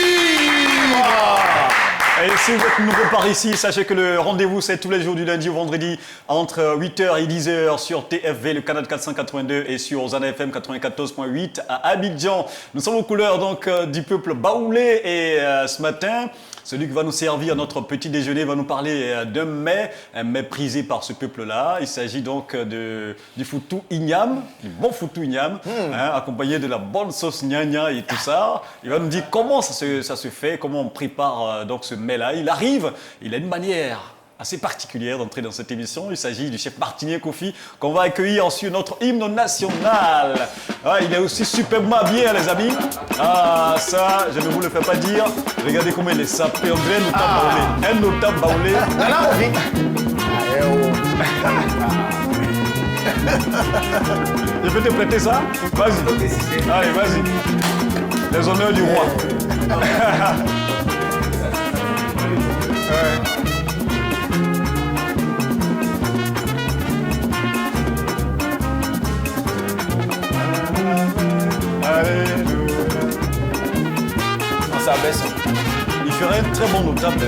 S1: Et si vous êtes nouveau par ici, sachez que le rendez-vous, c'est tous les jours du lundi au vendredi entre 8h et 10h sur TFV, le canal 482 et sur Ozana FM 94.8 à Abidjan. Nous sommes aux couleurs donc du peuple baoulé et ce matin, celui qui va nous servir notre petit déjeuner va nous parler d'un mets, un mets prisé par ce peuple-là. Il s'agit donc du foutou igname, du bon foutou igname, accompagné de la bonne sauce gnagna et tout ça. Il va nous dire comment ça se fait, comment on prépare donc ce mets-là. Il arrive, il a une manière assez particulière d'entrer dans cette émission. Il s'agit du chef Martinier Kofi qu'on va accueillir sur notre hymne national. Ah, il est aussi superbement habillé, les amis. Ah, ça, je ne vous le fais pas dire. Regardez comment il est sapé. On dirait un notable baoulé. Je peux te prêter ça? Vas-y. Allez, vas-y. Les honneurs du roi.
S2: On s'abaisse.
S1: Il ferait un très bon notable.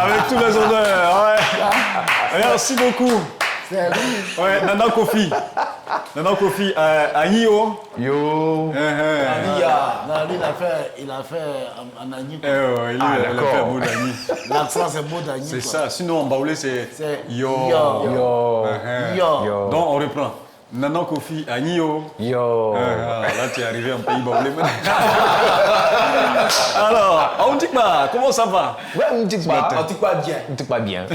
S1: Avec tous les honneurs. Ouais. Merci beaucoup. Ouais, Nana Kofi. Nana Kofi, Agniyo.
S5: Yo.
S4: Non, lui, il a fait un agneau.
S1: Il a fait un mot d'Agni.
S4: L'accent, c'est beau d'agneau.
S1: C'est ça. Sinon, en baoulé, c'est yo.
S4: Yo.
S1: Donc, on reprend. Nana Kofi, Agniyo.
S5: Yo.
S1: Là, tu es arrivé en pays baoulé. Alors, Auntikba, comment ça va?
S5: Ouais, on dit pas.
S2: On dit pas bien.
S5: On dit pas bien.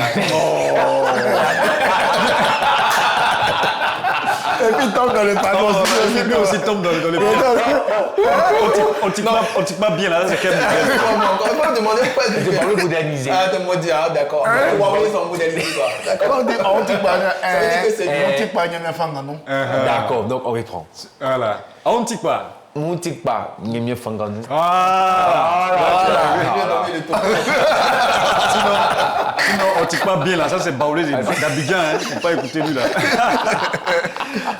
S4: Et puis, il tombe dans le panneau.
S1: Lui aussi tombe dans les On tique pas bien là, c'est quand même.
S2: On va demander pas
S5: Je parle modernisé.
S2: Ah, de moderne, d'accord. On va envoyer son modèle quoi. D'accord.
S4: On dit, on dit pas,
S2: Ça veut dire que c'est
S4: on dit pas, mais fanga, non?
S5: D'accord, donc on reprend.
S1: Voilà. Auntikba.
S5: On dit pas, il mieux fangan.
S1: Sinon, on tique pas bien là, ça c'est baoulé d'Abidjan, hein. Faut pas écouter lui là.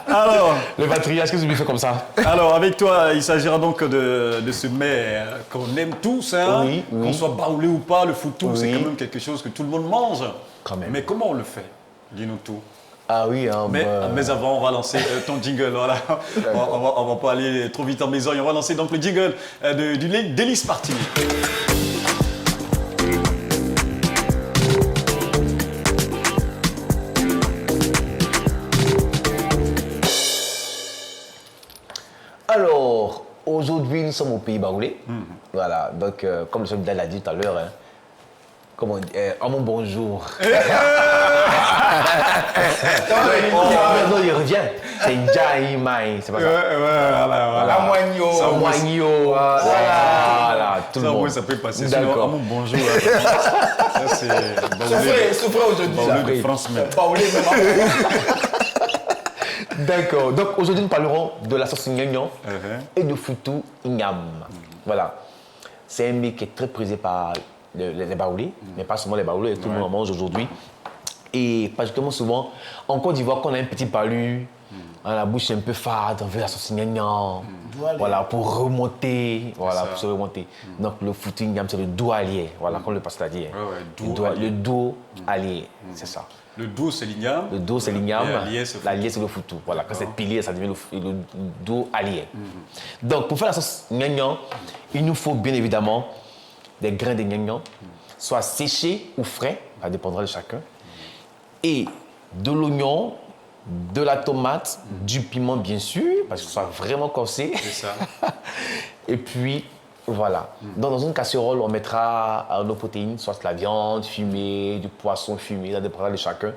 S1: Alors,
S5: Le patriarche, qu'est-ce que tu fais comme ça?
S1: alors, avec toi, il s'agira donc de ce mets qu'on aime tous, hein.
S5: Oui, oui.
S1: Qu'on soit baoulé ou pas, le foutou, c'est
S5: Oui.
S1: quand même quelque chose que tout le monde mange.
S5: Quand même.
S1: Mais comment on le fait? Dis-nous tout.
S5: Ah oui, hein,
S1: Mais avant, on va lancer ton jingle. Voilà. On va pas aller trop vite en maison. On va lancer donc le jingle du délice Martinier.
S5: Alors, aujourd'hui, nous sommes au pays baoulé. Voilà, donc, comme le soldat l'a dit tout à l'heure, hein, comment on dit, oh mon bonjour. Non, il revient. C'est Njai Mai, c'est pas ça.
S2: La moigno.
S5: Moigno. Voilà, tout le
S1: Ça,
S5: monde.
S1: oui, ça peut passer. Sinon,
S5: D'accord.
S1: ah, mon bonjour. Ça, c'est
S2: Souffrez aujourd'hui.
S1: baoulé de France même.
S2: Baoulé même.
S5: D'accord. Donc aujourd'hui, nous parlerons de la sauce gnagnan et de foutou ignam. Voilà. C'est un mets qui est très prisé par les baoulés, mais pas seulement les baoulés, tout le monde en mange aujourd'hui. Et particulièrement souvent, en Côte d'Ivoire, quand on a un petit palu, la bouche est un peu fade, on veut la sauce gnagnan. Voilà, pour remonter. Voilà, pour se remonter. Donc le foutou ignam, c'est le dos allié. Voilà, comme le pasteur l'a dit. Le dos allié, c'est ça.
S1: Le dos, c'est l'igname.
S5: Le dos, c'est l'igname.
S1: Et
S5: l'allié, c'est le foutou. Voilà, quand c'est pilé, ça devient le dos allié. Donc, pour faire la sauce gnagnan, il nous faut bien évidemment des grains de gnagnan, soit séchés ou frais, ça dépendra de chacun, et de l'oignon, de la tomate, du piment bien sûr, parce que ce soit vraiment corsé.
S1: C'est ça.
S5: Et puis, voilà. Donc, dans une casserole, on mettra nos protéines, soit de la viande fumée, du poisson fumé, ça dépendra de chacun.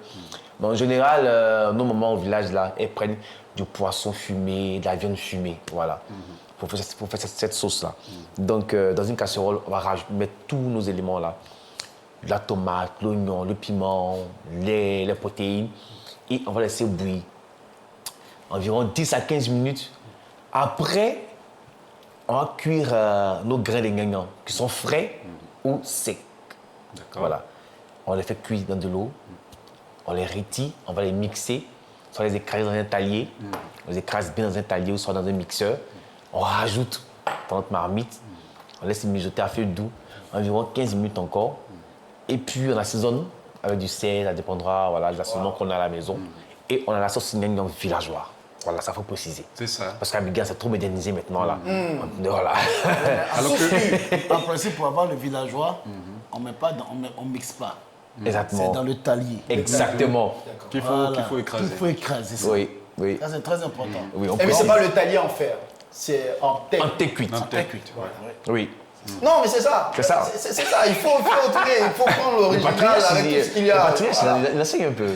S5: Mais en général, nos mamans au village, là, elles prennent du poisson fumé, de la viande fumée, voilà, pour faire cette sauce-là. Donc, dans une casserole, on va mettre tous nos éléments là. la tomate, l'oignon, le piment, les protéines. Et on va laisser bouillir environ 10 à 15 minutes. Après, on va cuire nos grains de gnangnan qui sont frais ou secs. Voilà. On les fait cuire dans de l'eau, on les rôtit, on va les mixer, soit les écraser dans un talier, on les écrase bien dans un talier ou soit dans un mixeur. On rajoute dans notre marmite, on laisse mijoter à feu doux, environ 15 minutes encore. Et puis on assaisonne avec du sel, ça dépendra voilà, de l'assaisonnement qu'on a à la maison. Et on a la sauce gnangnan villageoise. Voilà, ça faut préciser.
S1: C'est ça.
S5: Parce qu'Abidjan, c'est trop modernisé maintenant là. Voilà.
S1: Alors que...
S4: En principe, pour avoir le villageois, on mixe pas.
S5: Exactement.
S4: C'est dans le talier.
S5: Exactement.
S1: Qu'il
S4: Voilà.
S1: faut écraser.
S4: Il faut écraser ça.
S5: Oui, oui.
S4: Ça, c'est très important.
S5: Oui, on
S2: Et mais
S5: précise.
S2: c'est pas le talier en fer, c'est en terre.
S5: En thé cuite.
S1: En terre.
S5: Oui.
S2: Non, mais c'est ça.
S5: C'est ça.
S2: C'est ça. Il faut prendre l'original avec tout ce qu'il y a.
S5: Il enseigne un peu.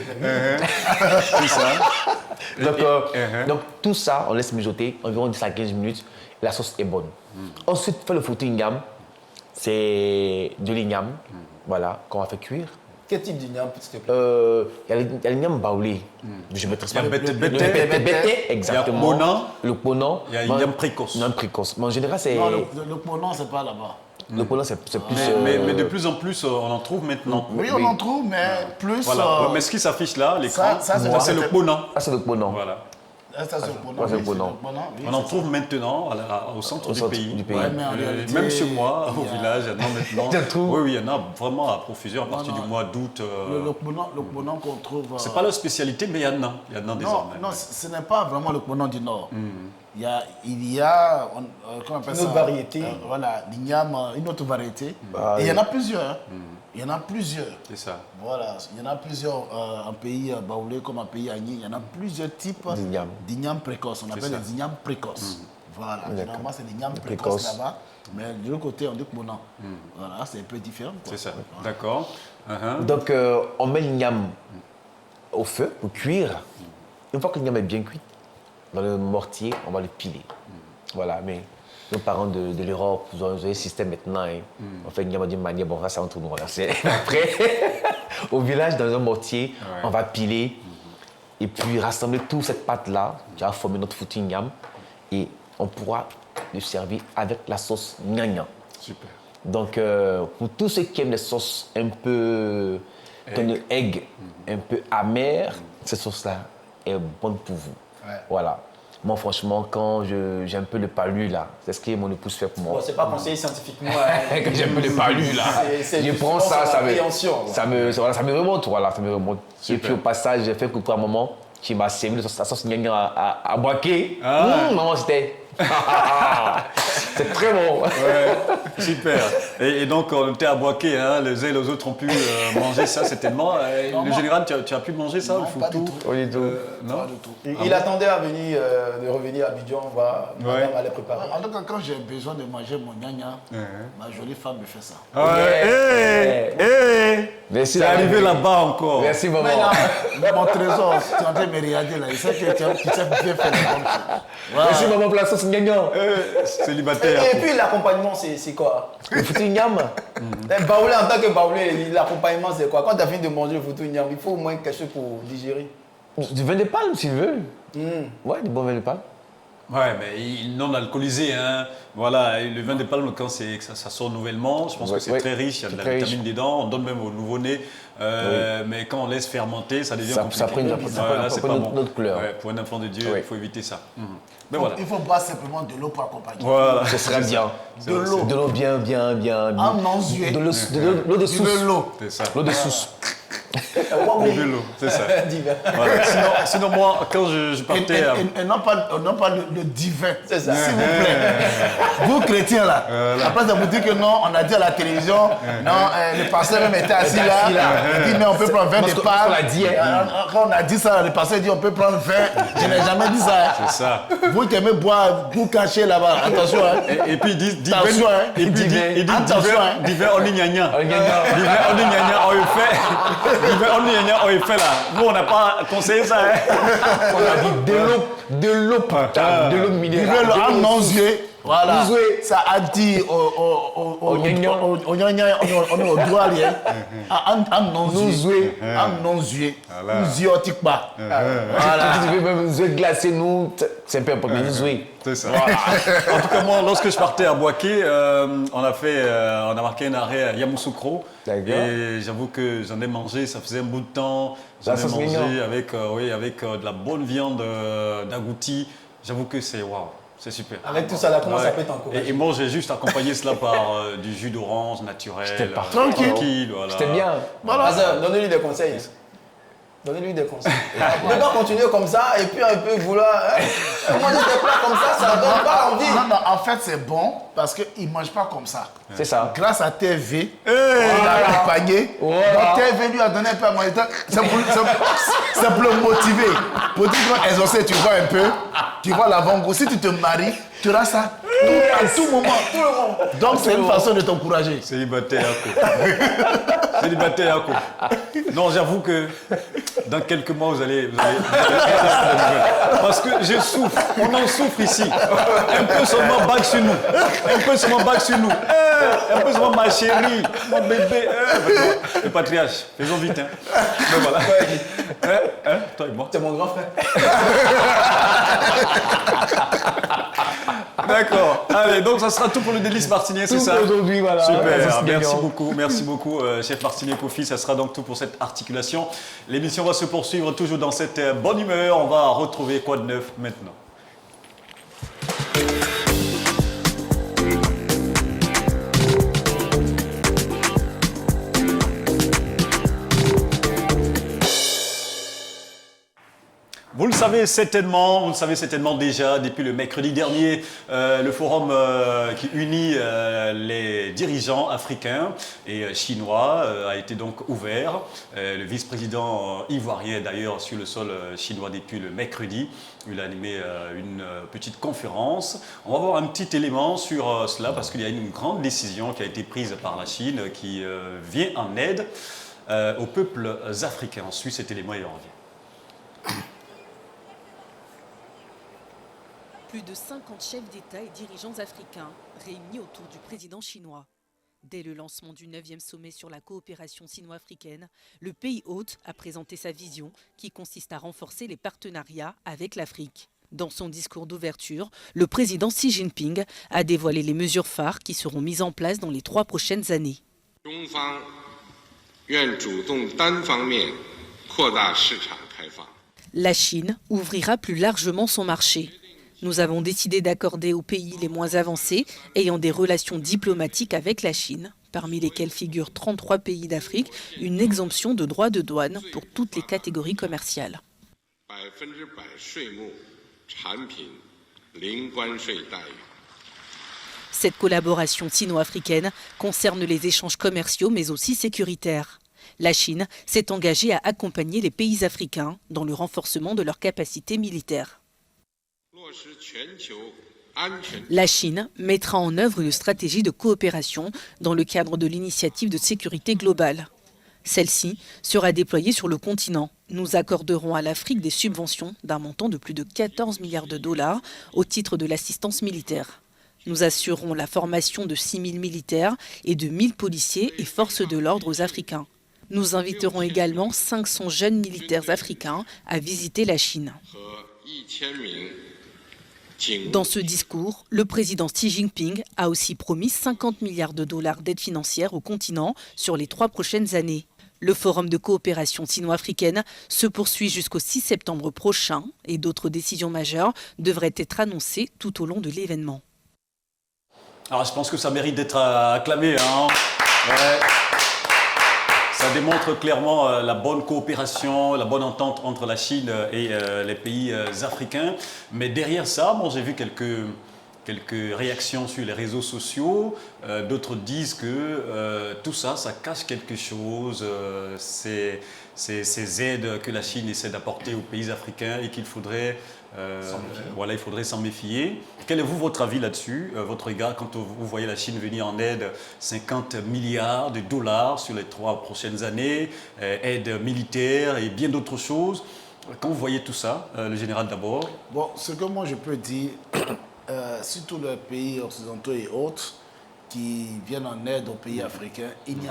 S1: C'est ça.
S5: Donc, tout ça, on laisse mijoter environ 10 à 15 minutes. La sauce est bonne. Ensuite, faire le foutu igname. C'est de l'igname, voilà, qu'on va faire cuire.
S2: Quel type d'igname, s'il te plaît?
S5: Il y a l'igname baoulé. Je me
S1: Il y a
S5: bête, exactement.
S1: Il y a ponan.
S5: Le ponan.
S1: Il y a l'igname précoce.
S5: L'igname précoce. Mais en général, c'est...
S4: Non, le ponon, c'est pas là-bas.
S5: Le ponan, c'est plus...
S1: Mais de plus en plus, on en trouve maintenant.
S4: Oui, on en trouve, mais plus.
S1: Voilà. Mais ce qui s'affiche là, l'écran,
S4: ça,
S1: c'est le ponan.
S5: Ah, c'est le ponan.
S1: Voilà.
S4: Ça, c'est le ponon.
S5: Ouais, c'est le
S4: oui,
S5: ponan.
S4: oui,
S1: On en
S4: c'est
S1: trouve maintenant au centre du pays.
S4: Ouais, mais en réalité,
S1: Même chez moi, au
S4: il y a-
S1: village, il y en a maintenant.
S5: Tu en trouves?
S1: Oui, il y en a vraiment à profusion à partir du mois d'août.
S4: Le ponon qu'on trouve.
S1: C'est pas leur spécialité, mais il y en a. Il y en a
S4: Non,
S1: désormais.
S4: non, ce n'est pas vraiment le ponon du Nord. Il y a comment on appelle
S2: Une
S4: ça?
S2: autre variété.
S4: Voilà, l'igname, une autre variété.
S5: Ah,
S4: Et il y en
S5: oui.
S4: a plusieurs. Il y en a plusieurs.
S1: C'est ça.
S4: Voilà, il y en a plusieurs en pays baoulé comme en pays agni. Il y en a plusieurs types
S5: D'ignames.
S4: d'ignames précoces. On appelle
S1: ça.
S4: les ignames précoces. Voilà, généralement c'est l'ignames
S5: Précoce.
S4: précoces là-bas. Mais de l'autre côté, on dit ponon. Voilà, c'est un peu différent. quoi.
S1: C'est ça. D'accord. Uh-huh.
S5: Donc, on met l'igname au feu pour cuire. Une fois que l'igname est bien cuit, dans le mortier, on va le piler. Voilà, mais nos parents de l'Europe, ils ont un système maintenant. Hein. On fait l'igname d'une manière, bon, ça, c'est entre nous. Voilà. Après, au village, dans un mortier, on va piler et puis rassembler toute cette pâte-là qui va former notre foutu igname et on pourra le servir avec la sauce gnangnan.
S1: Super.
S5: Donc, pour tous ceux qui aiment les sauces un peu egg, un peu amères, cette sauce-là est bonne pour vous.
S2: Ouais.
S5: Voilà. Moi, franchement, quand j'ai un peu le palu, là, c'est ce que mon épouse fait pour moi.
S2: Bon, c'est pas conseillé scientifiquement.
S5: Quand j'ai un peu le palu, là, je prends ça, ça me remonte, voilà, ça me remonte. Et puis, au passage, j'ai fait couper à un moment qui m'a servi la sauce gnangnan à braquer. Maman, c'était... c'est très bon.
S1: Ouais, super. Et donc, on était à Boaké, hein, les uns et les autres ont pu manger ça, c'est tellement... le général, tu as pu manger ça,
S4: Non,
S1: le
S4: pas du
S1: foutou
S4: tout.
S5: Pas du tout.
S1: Non.
S4: Pas du tout.
S2: Il attendait de revenir à Abidjan, madame allait préparer.
S4: En tout cas, quand j'ai besoin de manger mon gnagna, ma jolie femme me fait ça.
S5: Merci,
S1: C'est
S5: la
S1: arrivé
S5: vie.
S1: là-bas encore.
S5: Merci, maman.
S4: Mon trésor, tu es en train de me regarder là. Il sait que tu sais bien faire les bonnes choses. Voilà.
S5: Merci, maman, pour la sauce gnangnan.
S1: Célibataire.
S2: Et puis l'accompagnement, c'est quoi?
S5: Le foutu igname.
S2: Baoulé, en tant que baoulé, l'accompagnement, c'est quoi? Quand tu as fini de manger le foutu igname, il faut au moins quelque chose pour digérer.
S5: Du vin de palme, s'ils veulent. Ouais, du bon vin de palme.
S1: Ouais, mais non alcoolisé, hein. Voilà, et le vin de palme, quand ça sort nouvellement, je pense
S5: Ouais,
S1: que c'est
S5: ouais.
S1: très riche, il y a de la
S5: Très riche.
S1: vitamine dedans, on donne même aux nouveau-nés. Mais quand on laisse fermenter, ça devient compliqué.
S5: ça prend une- ça prend
S1: là, c'est
S5: pas
S1: pas
S5: notre-
S1: bon.
S5: notre couleur.
S1: Ouais, pour un enfant de Dieu,
S5: Oui.
S1: il faut éviter ça. Mais voilà.
S4: Il faut boire simplement de l'eau pour accompagner.
S1: Voilà.
S5: Ce serait bien.
S4: De l'eau.
S5: De l'eau bien.
S4: En ensuite.
S5: De l'eau de source.
S4: De l'eau.
S1: C'est ça.
S5: L'eau de source.
S1: Au vélo, c'est ça.
S2: Divers.
S1: Voilà. Sinon, moi, quand je partais...
S4: Et non pas le divin.
S2: C'est ça.
S4: S'il vous plaît. Vous, chrétiens, là. Après, ça vous dit que non, on a dit à la télévision, non, le pasteur même était assis là. Il dit, mais on peut prendre 20
S5: Parce
S4: de
S5: qu'on
S4: part.
S5: l'a dit, hein.
S4: Quand on a dit ça, le pasteur dit, on peut prendre 20. Je n'ai jamais dit ça. Hein.
S1: C'est ça.
S4: Vous qui aimez boire, vous cachez là-bas. Attention, hein.
S1: Et puis, il dit...
S4: Attention, hein.
S1: Et puis, il dit
S4: Attention, hein.
S1: divin, on est gnagnan.
S5: On est gnagnan.
S1: Divin, on est gnagnan, on est fait. Divin, on est gnagnan, on est fait là. Nous, on n'a pas conseillé ça, hein.
S5: On a dit de l'eau potable, de l'eau minérale.
S4: Divin, en non yeux. Voilà.
S5: Nous jouer.
S4: Ça a dit au
S5: Gnagnan.
S4: on est au droit lien.
S5: Nous jouer.
S4: Non jouer.
S1: Voilà.
S4: Nous ziotique pas. Voilà.
S5: Tu veux même jouer glacé, nous, c'est un peu important. Nous jouer.
S1: C'est ça. En tout cas, moi, lorsque je partais à Boaké, on a marqué un arrêt à Yamoussoukro.
S5: D'accord.
S1: Et j'avoue que j'en ai mangé, ça faisait un bout de temps. J'en
S5: Là,
S1: ai
S5: ça, c'est
S1: mangé
S5: mignon.
S1: avec de la bonne viande d'agouti. J'avoue que c'est waouh, c'est super.
S2: Avec tout ça, là, comment
S1: Ouais.
S2: ça peut t'encourager?
S1: Et moi, j'ai juste accompagné cela par du jus d'orange naturel.
S5: J'étais pas
S4: tranquille.
S1: Voilà.
S5: C'était bien.
S4: Voilà.
S2: Mazin, donnez-lui des conseils. Donnez-lui des conseils. Ne pas continuer comme ça et puis un peu vouloir. Manger des plats comme ça donne pas envie.
S4: Non, en fait, c'est bon parce qu'ils ne mangent pas comme ça.
S5: C'est ça.
S4: Grâce à TV, on l'a accompagné.
S5: Voilà.
S4: Donc, TV lui a donné un peu à manger. C'est pour le motiver. Pour dire qu'ils ont tu vois un peu, tu vois l'avant-goût. Si tu te maries, tu auras ça à tout moment. Donc, c'est une façon de t'encourager.
S1: Célibataire à quoi. Célibataire à quoi. Non, j'avoue que dans quelques mois, vous allez parce que je souffre. On en souffre ici. Un peu seulement bague sur nous. Un peu seulement bague sur nous. Un peu seulement ma chérie, mon bébé. Le patriarche, faisons vite. Hein. Mais voilà. Toi et moi.
S2: C'est mon grand frère.
S1: D'accord. Allez, donc ça sera tout pour le délice martinier, c'est
S5: Tout
S1: ça?
S5: aujourd'hui, voilà. Ça,
S1: Super,
S5: c'est gagnant.
S1: merci beaucoup, chef Martinier Kofi. Ça sera donc tout pour cette articulation. L'émission va se poursuivre toujours dans cette bonne humeur. On va retrouver quoi de neuf maintenant? Vous le savez certainement déjà, depuis le mercredi dernier, le forum qui unit les dirigeants africains et chinois a été donc ouvert. Le vice-président ivoirien d'ailleurs sur le sol chinois depuis le mercredi. Il a animé une petite conférence. On va voir un petit élément sur cela parce qu'il y a une grande décision qui a été prise par la Chine qui vient en aide aux peuples africains. On suit cet élément et on revient.
S6: Plus de 50 chefs d'État et dirigeants africains réunis autour du président chinois. Dès le lancement du 9e sommet sur la coopération sino-africaine, le pays hôte a présenté sa vision qui consiste à renforcer les partenariats avec l'Afrique. Dans son discours d'ouverture, le président Xi Jinping a dévoilé les mesures phares qui seront mises en place dans les 3 prochaines années. La Chine ouvrira plus largement son marché. Nous avons décidé d'accorder aux pays les moins avancés ayant des relations diplomatiques avec la Chine, parmi lesquels figurent 33 pays d'Afrique, une exemption de droits de douane pour toutes les catégories commerciales. Cette collaboration sino-africaine concerne les échanges commerciaux mais aussi sécuritaires. La Chine s'est engagée à accompagner les pays africains dans le renforcement de leurs capacités militaires. La Chine mettra en œuvre une stratégie de coopération dans le cadre de l'initiative de sécurité globale. Celle-ci sera déployée sur le continent. Nous accorderons à l'Afrique des subventions d'un montant de plus de 14 milliards de dollars au titre de l'assistance militaire. Nous assurerons la formation de 6 000 militaires et de 1 000 policiers et forces de l'ordre aux Africains. Nous inviterons également 500 jeunes militaires africains à visiter la Chine. Dans ce discours, le président Xi Jinping a aussi promis 50 milliards de dollars d'aide financière au continent sur les 3 prochaines années. Le forum de coopération sino-africaine se poursuit jusqu'au 6 septembre prochain et d'autres décisions majeures devraient être annoncées tout au long de l'événement.
S1: Alors je pense que ça mérite d'être acclamé. Hein. Ouais. Ça démontre clairement la bonne coopération, la bonne entente entre la Chine et les pays africains. Mais derrière ça, bon, j'ai vu quelques réactions sur les réseaux sociaux. D'autres disent que tout ça, ça cache quelque chose. Ces aides que la Chine essaie d'apporter aux pays africains et qu'il faudrait, il faudrait s'en méfier. Quel est votre avis là-dessus, votre regard quand vous voyez la Chine venir en aide 50 milliards de dollars sur les 3 prochaines années, aide militaire et bien d'autres choses. Quand vous voyez tout ça, le général d'abord.
S4: Bon, ce que moi je peux dire, surtout les pays occidentaux et autres qui viennent en aide aux pays africains, il n'y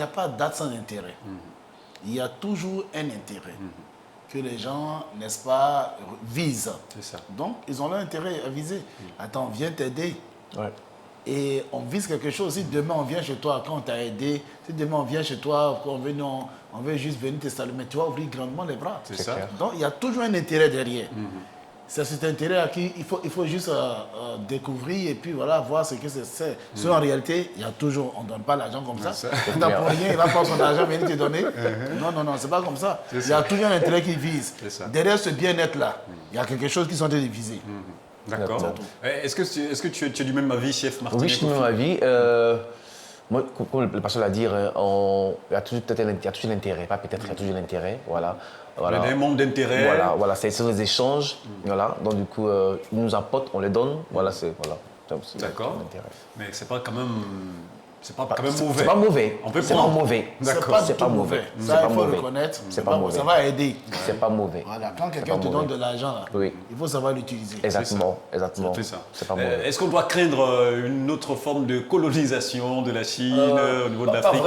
S4: a pas date sans intérêt. Il y a toujours un intérêt que les gens, n'est-ce pas, visent.
S1: C'est ça.
S4: Donc, ils ont leur intérêt à viser. Attends, viens t'aider.
S5: Ouais.
S4: Et on vise quelque chose. Si demain on vient chez toi quand on t'a aidé, si demain on vient chez toi, on veut juste venir te saluer, mais tu vas ouvrir grandement les bras.
S1: C'est ça.
S5: clair.
S4: Donc il y a toujours un intérêt derrière. C'est cet intérêt à qui il faut juste découvrir et puis voilà, voir ce que c'est. En réalité, il y a toujours, on ne donne pas l'argent comme ça. Quand t'as pour rien, il va prendre son argent, venir te donner. Non, c'est pas comme ça. Il y a toujours un intérêt qui vise.
S1: ça.
S4: Derrière ce bien-être-là, il y a quelque chose qui sont en train de viser.
S1: D'accord. Est-ce que tu es du même avis, chef Martin?
S5: Oui, je suis du même avis. Moi, comme le pasteur l'a dit, il y a toujours un intérêt, pas peut-être, il y a toujours un intérêt, voilà.
S1: Il y a un monde d'intérêt.
S5: Voilà, c'est des échanges, voilà. Donc du coup, ils nous apportent, on les donne, voilà.
S1: D'accord.
S5: L'intérêt.
S1: Mais c'est pas quand même... C'est pas quand même mauvais.
S5: C'est pas mauvais.
S1: On peut
S5: C'est pas
S1: prendre.
S5: mauvais.
S1: D'accord.
S4: C'est pas mauvais.
S5: C'est
S4: Ça,
S5: pas
S4: il faut
S5: mauvais.
S4: reconnaître.
S5: C'est pas mauvais.
S4: Ça va aider.
S5: C'est pas mauvais.
S4: Voilà, quand quelqu'un te donne de l'argent, là,
S5: Oui.
S4: il faut savoir l'utiliser.
S5: Exactement.
S1: C'est ça.
S5: C'est pas mauvais.
S1: Est-ce qu'on doit craindre une autre forme de colonisation de la Chine au niveau de l'Afrique?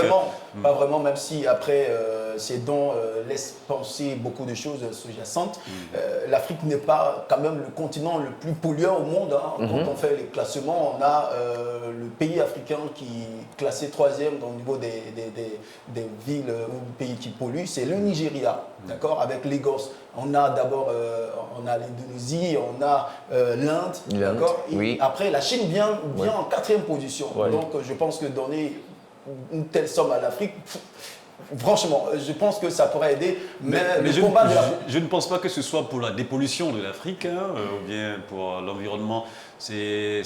S2: Pas vraiment, même si après ces dons laissent penser beaucoup de choses sous-jacentes. L'Afrique n'est pas quand même le continent le plus polluant au monde. Quand on fait les classements, on a le pays africain qui est classé 3e au niveau des villes ou pays qui polluent, c'est le Nigeria, d'accord, avec Lagos. On a d'abord on a l'Indonésie, on a l'Inde, d'accord. Et
S5: oui.
S2: après, la Chine vient en 4e position.
S5: Ouais.
S2: Donc, je pense que donner une telle somme à l'Afrique, franchement, je pense que ça pourrait aider. Mais le combat de
S1: je ne pense pas que ce soit pour la dépollution de l'Afrique ou bien pour l'environnement. C'est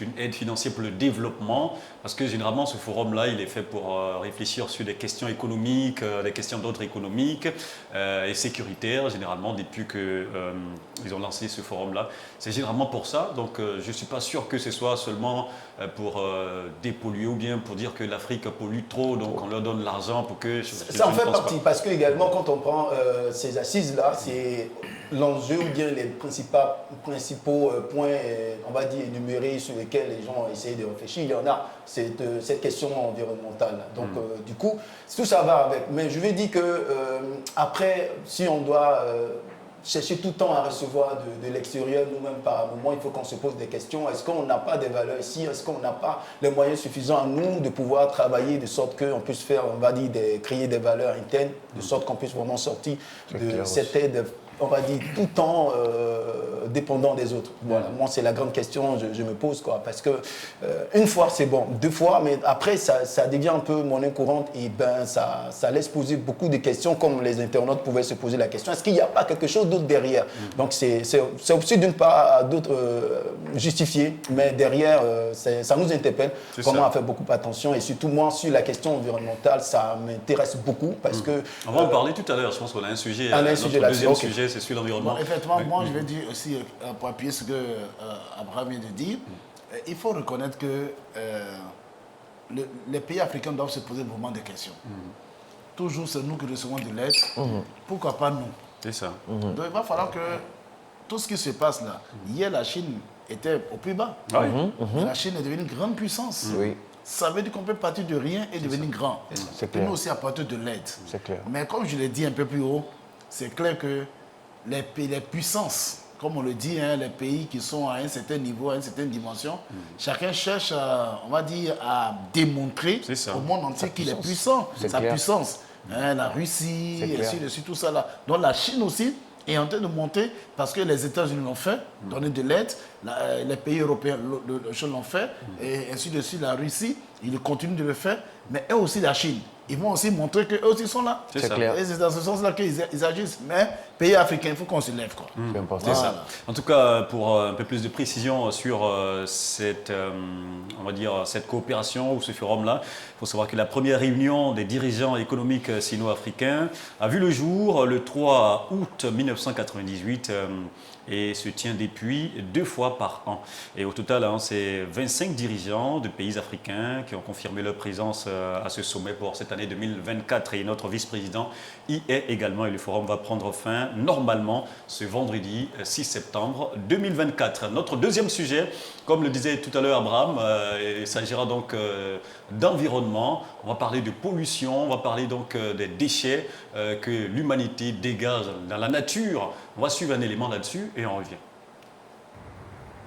S1: une aide financière pour le développement, parce que généralement ce forum-là, il est fait pour réfléchir sur des questions économiques, des questions d'ordre économique et sécuritaire, généralement, depuis qu'ils ont lancé ce forum-là. C'est généralement pour ça, donc je ne suis pas sûr que ce soit seulement pour dépolluer ou bien pour dire que l'Afrique pollue trop, donc on leur donne l'argent pour que...
S2: Ça en fait partie, parce que également quand on prend ces assises-là, c'est l'enjeu ou bien les principaux points, on va dire, énumérés sur lesquels les gens essayent de réfléchir. Il y en a, cette question environnementale. Donc, du coup, tout ça va avec. Mais je vais dire que après, si on doit chercher tout le temps à recevoir de l'extérieur, nous-mêmes par moment, il faut qu'on se pose des questions. Est-ce qu'on n'a pas des valeurs ici? Est-ce qu'on n'a pas les moyens suffisants à nous de pouvoir travailler de sorte qu'on puisse faire, on va dire, créer des valeurs internes, de sorte qu'on puisse vraiment sortir de cette aide, on va dire, tout le temps dépendant des autres. Voilà, moi, c'est la grande question que je me pose, quoi. Parce que une fois, c'est bon. 2 fois, mais après, ça devient un peu monnaie courante et ben, ça laisse poser beaucoup de questions, comme les internautes pouvaient se poser la question. Est-ce qu'il n'y a pas quelque chose d'autre derrière? Donc, c'est aussi d'une part d'autres justifié, mais derrière, ça nous interpelle. Vraiment à faire beaucoup attention. Et surtout, moi, sur la question environnementale, ça m'intéresse beaucoup parce que...
S1: On va en parler tout à l'heure. Je pense qu'on a un sujet. Notre deuxième sujet, c'est sur l'environnement.
S4: Bon, effectivement, moi, je vais dire aussi, pour appuyer ce que Abraham vient de dire, il faut reconnaître que les pays africains doivent se poser vraiment des questions. Toujours, c'est nous qui recevons de l'aide. Pourquoi pas nous?
S1: C'est ça.
S4: Donc, il va falloir que tout ce qui se passe là, hier, la Chine était au plus bas. La Chine est devenue une grande puissance.
S5: Oui.
S4: Ça veut dire qu'on peut partir de rien et devenir grand.
S5: C'est
S4: Et
S5: clair.
S4: nous aussi à partir de l'aide.
S5: C'est clair.
S4: Mais comme je l'ai dit un peu plus haut, c'est clair que les puissances, comme on le dit, les pays qui sont à un certain niveau, à une certaine dimension, chacun cherche, on va dire, à démontrer au monde entier qu'il est puissant, sa puissance. La Russie, et ainsi de suite, tout ça là. Donc la Chine aussi est en train de monter parce que les États-Unis l'ont fait, donner de l'aide, les pays européens l'ont fait, et ainsi de suite, la Russie, ils continuent de le faire, mais eux aussi la Chine. Ils vont aussi montrer qu'eux aussi sont là.
S5: C'est clair.
S4: Et c'est dans ce sens-là qu'ils agissent. Mais pays africains, il faut qu'on se lève, quoi.
S5: C'est important.
S1: C'est ça. En tout cas, pour un peu plus de précision sur cette, on va dire, cette coopération ou ce forum-là, il faut savoir que la première réunion des dirigeants économiques sino-africains a vu le jour le 3 août 1998. et se tient depuis 2 fois par an. Et au total, c'est 25 dirigeants de pays africains qui ont confirmé leur présence à ce sommet pour cette année 2024. Et notre vice-président y est également. Et le forum va prendre fin normalement ce vendredi 6 septembre 2024. Notre deuxième sujet, comme le disait tout à l'heure Abraham, il s'agira donc d'environnement. On va parler de pollution, on va parler donc des déchets que l'humanité dégage dans la nature. On va suivre un élément là-dessus et on revient.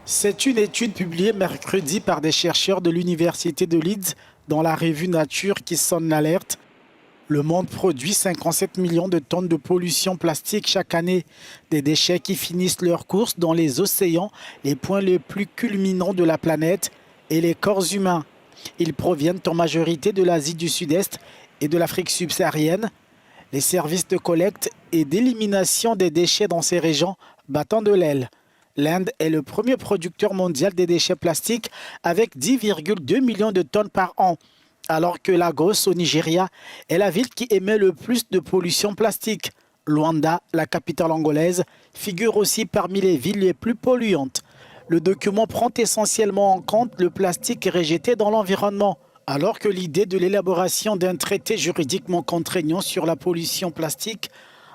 S7: C'est une étude publiée mercredi par des chercheurs de l'Université de Leeds dans la revue Nature qui sonne l'alerte. Le monde produit 57 millions de tonnes de pollution plastique chaque année, des déchets qui finissent leur course dans les océans, les points les plus culminants de la planète et les corps humains. Ils proviennent en majorité de l'Asie du Sud-Est et de l'Afrique subsaharienne. Les services de collecte et d'élimination des déchets dans ces régions battant de l'aile. L'Inde est le premier producteur mondial des déchets plastiques avec 10,2 millions de tonnes par an, alors que Lagos au Nigeria est la ville qui émet le plus de pollution plastique. Luanda, la capitale angolaise, figure aussi parmi les villes les plus polluantes. Le document prend essentiellement en compte le plastique rejeté dans l'environnement, alors que l'idée de l'élaboration d'un traité juridiquement contraignant sur la pollution plastique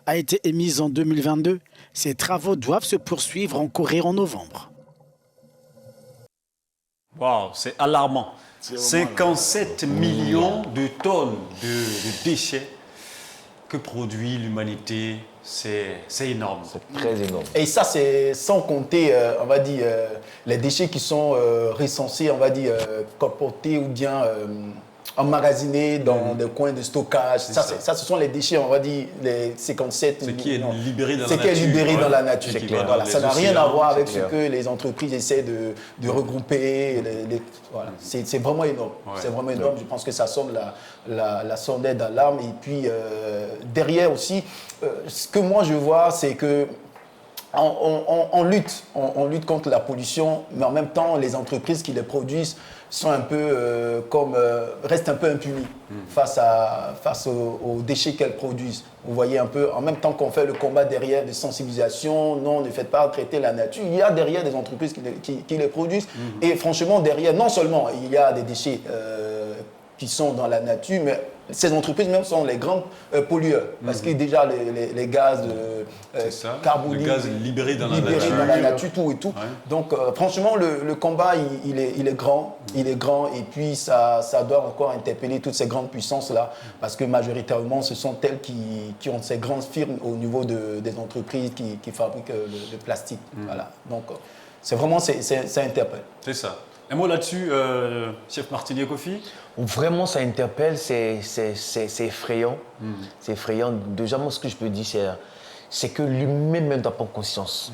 S7: a été émise en 2022. Ces travaux doivent se poursuivre en Corée en novembre.
S1: Waouh, c'est alarmant. 57 millions de tonnes de déchets que produit l'humanité, c'est énorme.
S5: C'est très énorme.
S2: Et ça, c'est sans compter, on va dire, les déchets qui sont recensés, on va dire, comportés ou bien emmagasinés dans des coins de stockage. Ça, ce sont les déchets, on va dire, les 57.
S1: Ce qui est libéré dans la
S2: nature. Ce qui est libéré dans la nature.
S1: Voilà,
S2: ça n'a rien à voir avec ce que les entreprises essaient de regrouper. Voilà. C'est vraiment énorme. Ouais. C'est vraiment énorme. Je pense que ça sonne la sonnette d'alarme. Et puis, derrière aussi, ce que moi je vois, c'est que on lutte contre la pollution, mais en même temps, les entreprises qui les produisent sont un peu restent un peu impunies face aux déchets qu'elles produisent. Vous voyez un peu, en même temps qu'on fait le combat derrière de sensibilisation, non, ne faites pas traiter la nature, il y a derrière des entreprises qui les produisent. Et franchement, derrière, non seulement il y a des déchets qui sont dans la nature, mais ces entreprises même sont les grands pollueurs. Parce que déjà les gaz carboniques,
S1: le gaz libéré dans
S2: la nature, tout et tout. Ouais. Donc franchement, le combat, il est grand. Il est grand et puis ça doit encore interpeller toutes ces grandes puissances-là. Parce que majoritairement, ce sont elles qui ont ces grandes firmes au niveau des entreprises qui fabriquent le plastique. Voilà. Donc c'est vraiment, ça interpelle.
S1: C'est ça. Un mot là-dessus, chef Martinier Kofi?
S5: Vraiment, ça interpelle, c'est effrayant. C'est effrayant. Déjà, moi, ce que je peux dire, c'est que l'humain même doit prendre conscience.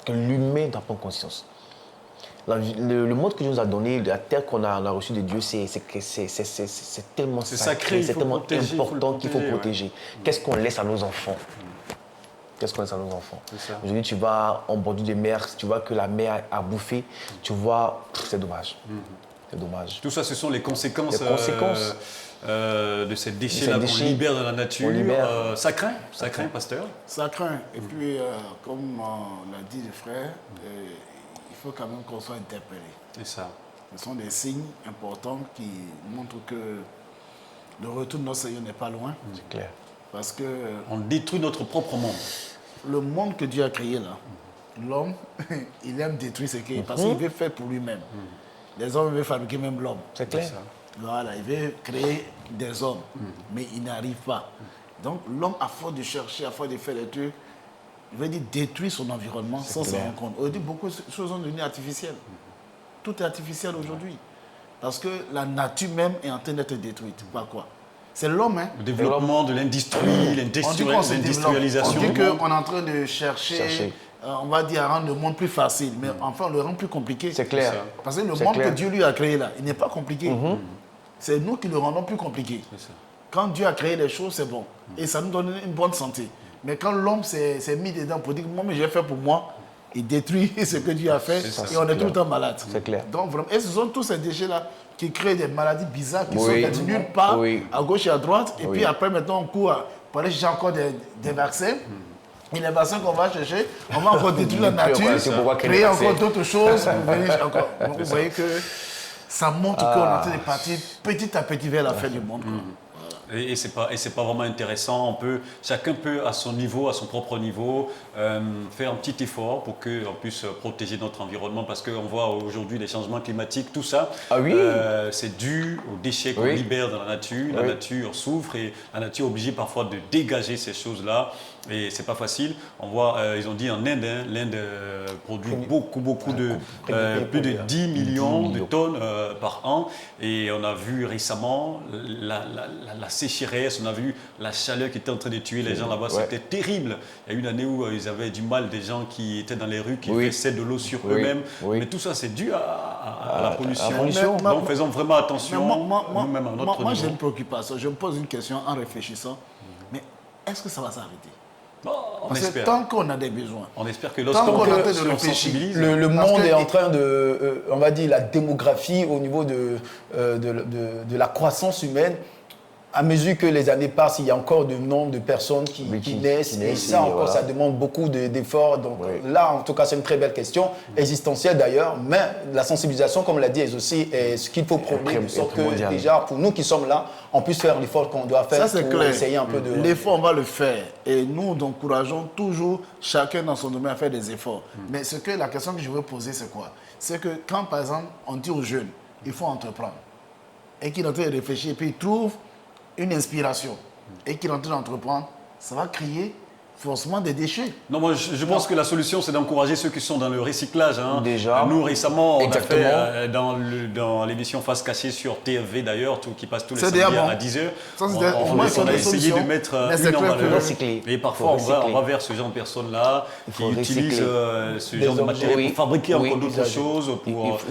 S5: Que l'humain doit prendre conscience. Le monde que Dieu nous a donné, la terre qu'on a reçue de Dieu, c'est tellement sacré, c'est tellement important qu'il faut protéger. Qu'est-ce qu'on laisse à nos enfants? Qu'est-ce qu'on laisse à nos enfants? Aujourd'hui, tu vas en bordure de mer, tu vois que la mer a bouffé, tu vois, c'est dommage. C'est dommage.
S1: Tout ça, ce sont les conséquences, de ces déchets-là qu'on libère dans la nature. Ça craint, pasteur?
S4: Ça craint. Et puis, comme l'a dit le frère, il faut quand même qu'on soit interpellé.
S1: C'est ça.
S4: Ce sont des signes importants qui montrent que le retour de notre Seigneur n'est pas loin.
S5: C'est clair.
S4: Parce que
S1: on détruit notre propre monde. Le
S4: monde que Dieu a créé là, l'homme, il aime détruire ce qu'il parce qu'il veut faire pour lui-même. Les hommes veulent fabriquer même l'homme.
S5: C'est clair.
S4: Voilà, il veut créer des hommes, mais il n'arrive pas. Donc l'homme, à force de chercher, à force de faire des trucs, il veut dire détruire son environnement sans s'en rendre compte. Aujourd'hui, beaucoup de choses sont devenues artificielles. Tout est artificiel aujourd'hui. Parce que la nature même est en train d'être détruite. Par quoi? C'est l'homme. Le
S1: développement de l'industrie, l'industrialisation.
S4: On dit qu'on est en train de chercher on va dire, à rendre le monde plus facile, mais enfin, on le rend plus compliqué.
S5: C'est clair.
S4: Parce que le monde que Dieu lui a créé là, il n'est pas compliqué. C'est nous qui le rendons plus compliqué. Quand Dieu a créé les choses, c'est bon. Et ça nous donne une bonne santé. Mais quand l'homme s'est mis dedans pour dire, moi, mais j'ai fait pour moi, il détruit ce que Dieu a fait et on est tout le temps malade.
S5: C'est clair.
S4: Donc, vraiment, et ce sont tous ces déchets-là qui créent des maladies bizarres qui sont de nulle part, à gauche et à droite. Et puis après, maintenant, on court pour aller chercher encore des vaccins. L'innovation qu'on va chercher, on va encore détruire la nature,
S5: créer
S4: créer encore d'autres choses pour venir encore. Donc, vous voyez que ça montre qu'on est en train de partir petit à petit vers la fin du monde.
S1: Et c'est pas vraiment intéressant. Chacun peut à son niveau, à son propre niveau, faire un petit effort pour qu'on puisse protéger notre environnement, parce qu'on voit aujourd'hui les changements climatiques, tout ça.
S5: Ah oui.
S1: C'est dû aux déchets qu'on libère dans la nature. La nature souffre et la nature est obligée parfois de dégager ces choses-là. Et c'est pas facile. On voit, ils ont dit en Inde, l'Inde produit beaucoup de plus de 10 millions de tonnes par an. Et on a vu récemment la sécheresse, on a vu la chaleur qui était en train de tuer les gens là-bas. C'était terrible. Il y a eu une année où ils avaient du mal, des gens qui étaient dans les rues, qui versaient de l'eau sur eux-mêmes. Mais tout ça, c'est dû à la pollution. Donc faisons vraiment attention nous-mêmes à notre niveau.
S4: Moi, j'ai une préoccupation. Je me pose une question en réfléchissant. Mais est-ce que ça va s'arrêter? Parce que tant qu'on a des besoins,
S1: on espère que lorsqu'on sensibilise,
S2: le monde est en train de, on va dire, la démographie au niveau de la croissance humaine. À mesure que les années passent, il y a encore de nombre de personnes qui naissent. Et ça encore, ça demande beaucoup d'efforts. Donc là, en tout cas, c'est une très belle question, existentielle d'ailleurs. Mais la sensibilisation, comme l'a dit, est aussi ce qu'il faut prôner, de sorte que déjà, pour nous qui sommes là, on puisse faire l'effort qu'on doit faire pour essayer un peu de...
S4: L'effort, on va le faire. Et nous encourageons toujours chacun dans son domaine à faire des efforts. Mais la question que je veux poser, c'est quoi? C'est que quand, par exemple, on dit aux jeunes, il faut entreprendre, et qu'ils sont en train de réfléchir, et puis ils trouvent une inspiration et qu'il est en train d'entreprendre, ça va créer forcément des déchets.
S1: Non, moi je pense que la solution, c'est d'encourager ceux qui sont dans le recyclage.
S5: Déjà.
S1: Nous, récemment, on a fait dans l'émission Face Cachée sur TFV d'ailleurs, qui passe tous les samedis à 10h. On a essayé de mettre une en valeur. Et parfois, on va vers ce genre de personnes-là qui utilisent ce genre de matériel pour fabriquer encore d'autres choses,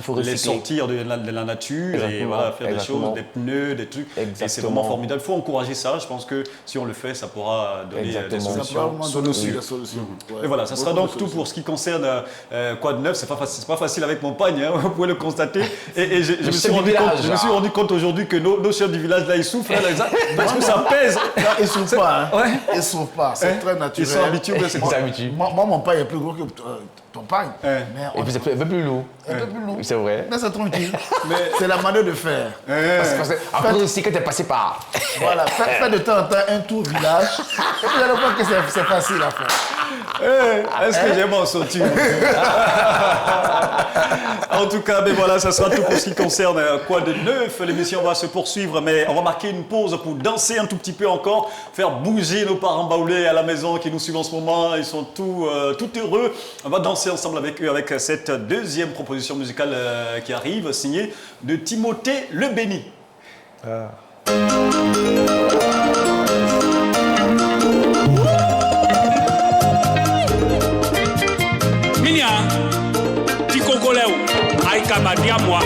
S1: pour les sortir de la nature et faire des choses, des pneus, des trucs. Et c'est vraiment formidable. Il faut encourager ça. Je pense que si on le fait, ça pourra donner des solutions. Et voilà, ça sera donc tout pour ce qui concerne Quoi de neuf. C'est pas facile avec mon pagne, vous pouvez le constater. Et je me suis rendu compte aujourd'hui que nos chefs du village là, ils souffrent parce que ça pèse.
S4: Ils ne souffrent pas. Ils ne souffrent pas. C'est très naturel.
S1: Ils sont habitués.
S4: Moi, mon pagne est plus gros que ton pagne.
S5: Et puis c'est un peu plus lourd. C'est vrai.
S4: Mais c'est tranquille. C'est la manière de faire.
S5: Parce que après aussi, quand tu es passé par...
S4: Voilà, fais de temps en temps un tour village. Et puis, vous allez voir que c'est facile à faire.
S1: Est-ce que j'ai m'en sorti? En tout cas, voilà, ça sera tout pour ce qui concerne Quoi de neuf. L'émission va se poursuivre, mais on va marquer une pause pour danser un tout petit peu encore, faire bouger nos parents baoulés à la maison qui nous suivent en ce moment. Ils sont tout heureux. On va danser ensemble avec eux avec cette deuxième proposition musicale qui arrive, signée de Timothée Le Béni.
S8: Minia, Tikokoleo, Aïkamadia moi.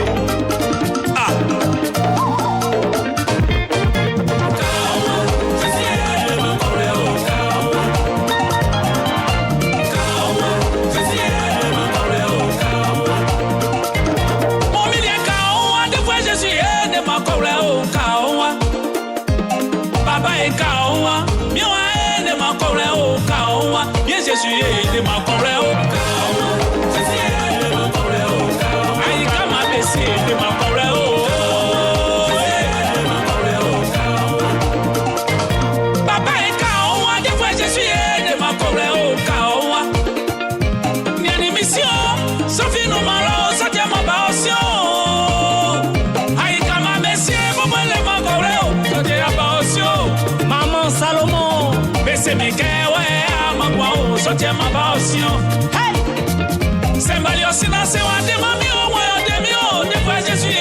S8: C'est malio sina se wa de mami o wa de mi o de fois Jésus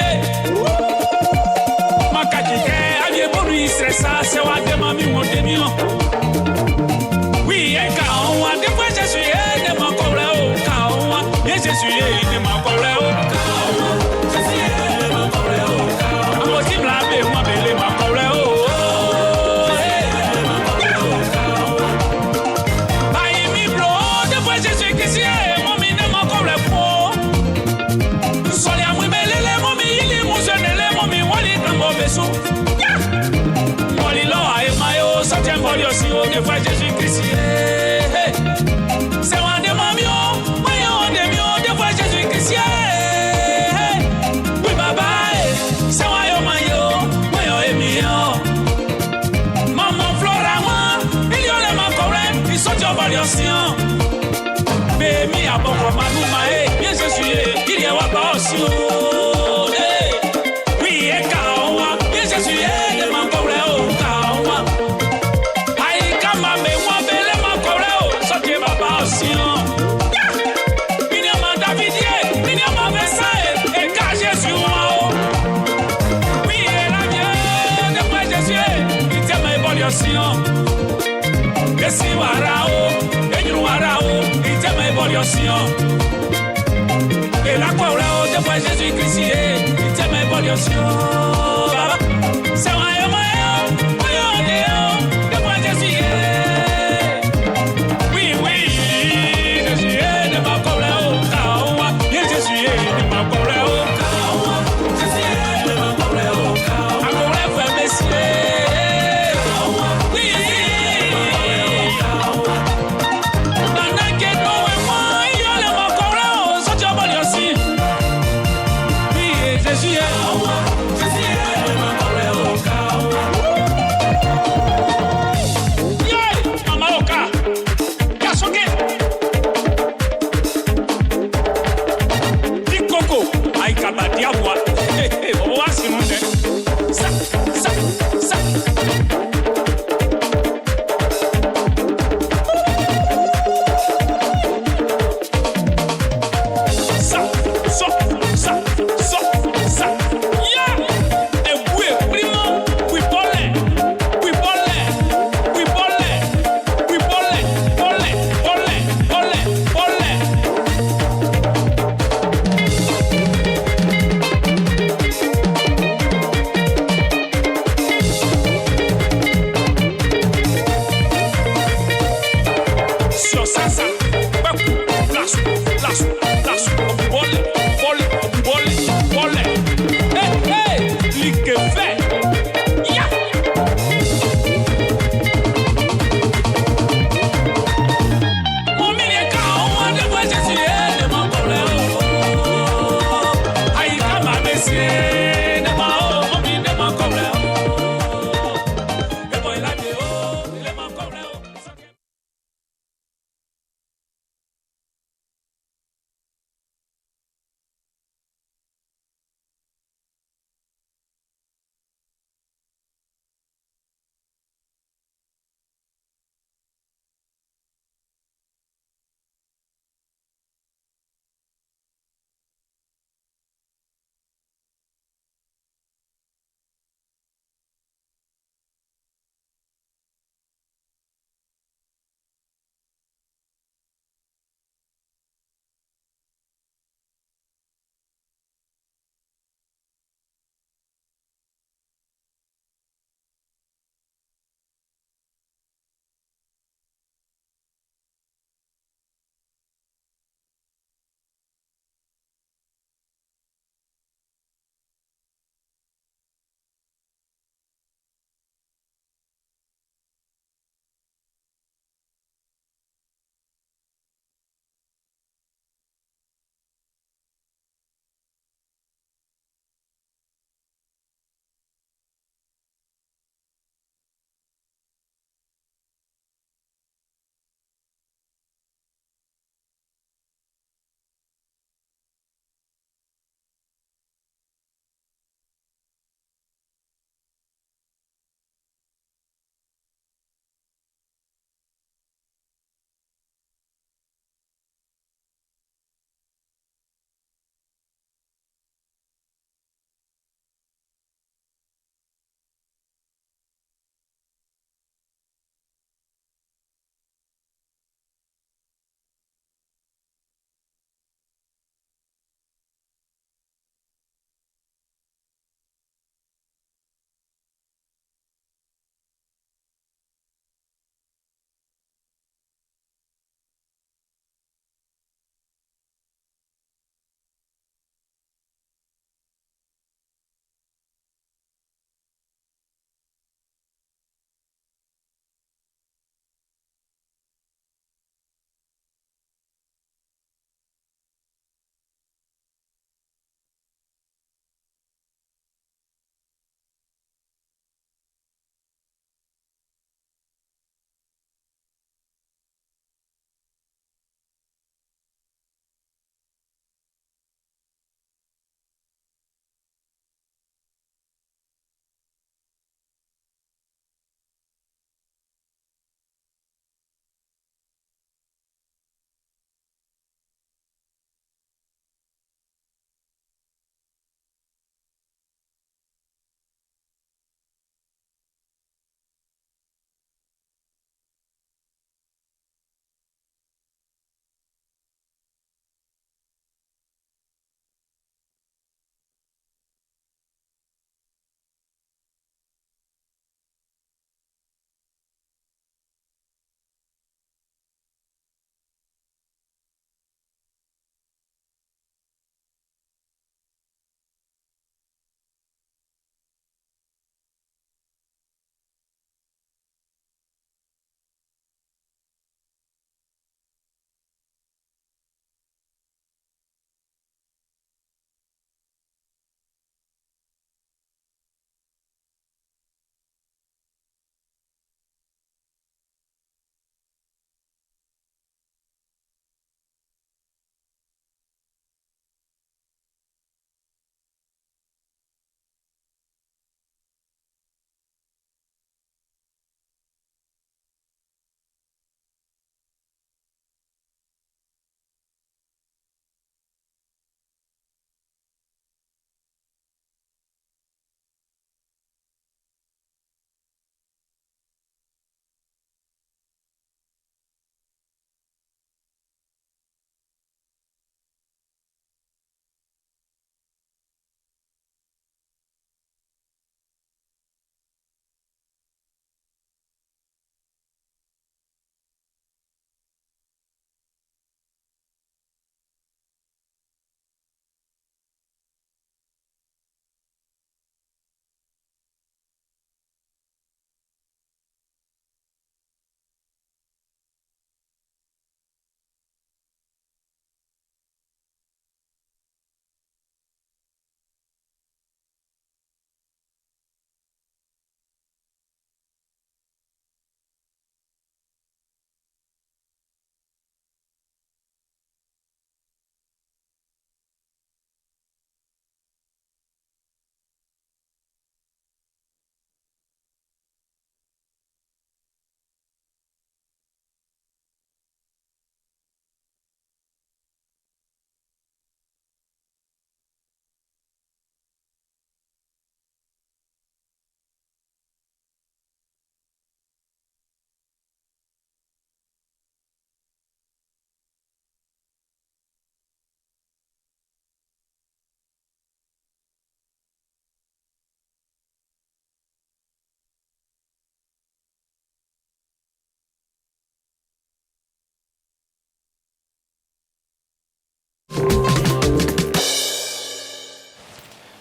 S8: makaki ke avie bonu stressa se wa de mami o de mi o oui e ka o wa de fois Jésus de ma koble o ka o wa Jésus de ma koble o ka o wa Jésus de ma koble o ka o wa si bla be mo bele ma koble o Jésus Christ. Et la quoi là, de fois Jésus-Christ, il t'aime évolution. C'est moi, de fois Jésus. Oui, je suis de ma colère. Je suis de ma colère. Je suis de ma colère. À colère, frère, messieurs. Oui.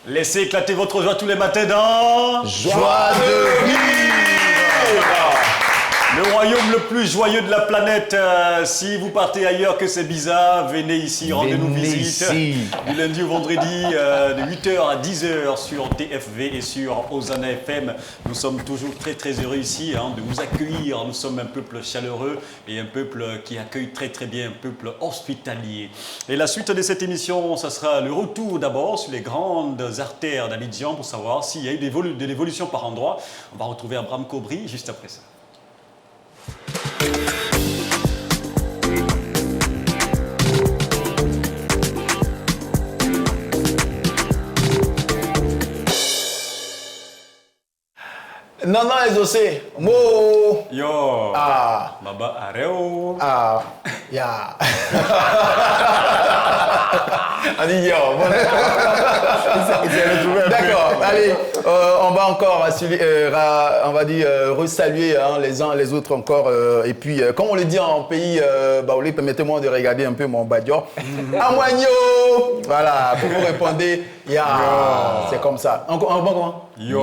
S1: Laissez éclater votre joie tous les matins dans...
S2: Joie de vivre.
S1: Le royaume le plus joyeux de la planète. Si vous partez ailleurs que c'est bizarre, venez ici, rendez-nous visite. Du lundi au vendredi, de 8h à 10h sur TFV et sur Osana FM. Nous sommes toujours très très heureux ici de vous accueillir. Nous sommes un peuple chaleureux et un peuple qui accueille très très bien, un peuple hospitalier. Et la suite de cette émission, ça sera le retour d'abord sur les grandes artères d'Abidjan pour savoir s'il y a eu de l'évolution par endroit. On va retrouver Abraham Kobri juste après ça.
S2: Non, exaucé. Mo.
S1: Yo.
S2: Ah.
S1: Baba Areo.
S2: Ah. Ya. On dit yo. D'accord. Allez, on va encore resaluer les uns les autres encore. Et puis, comme on le dit en pays baoulé, permettez-moi de regarder un peu mon badior. Amwanyo. Voilà. Pour vous répondre, ya. C'est comme ça. Encore comment?
S1: Yo.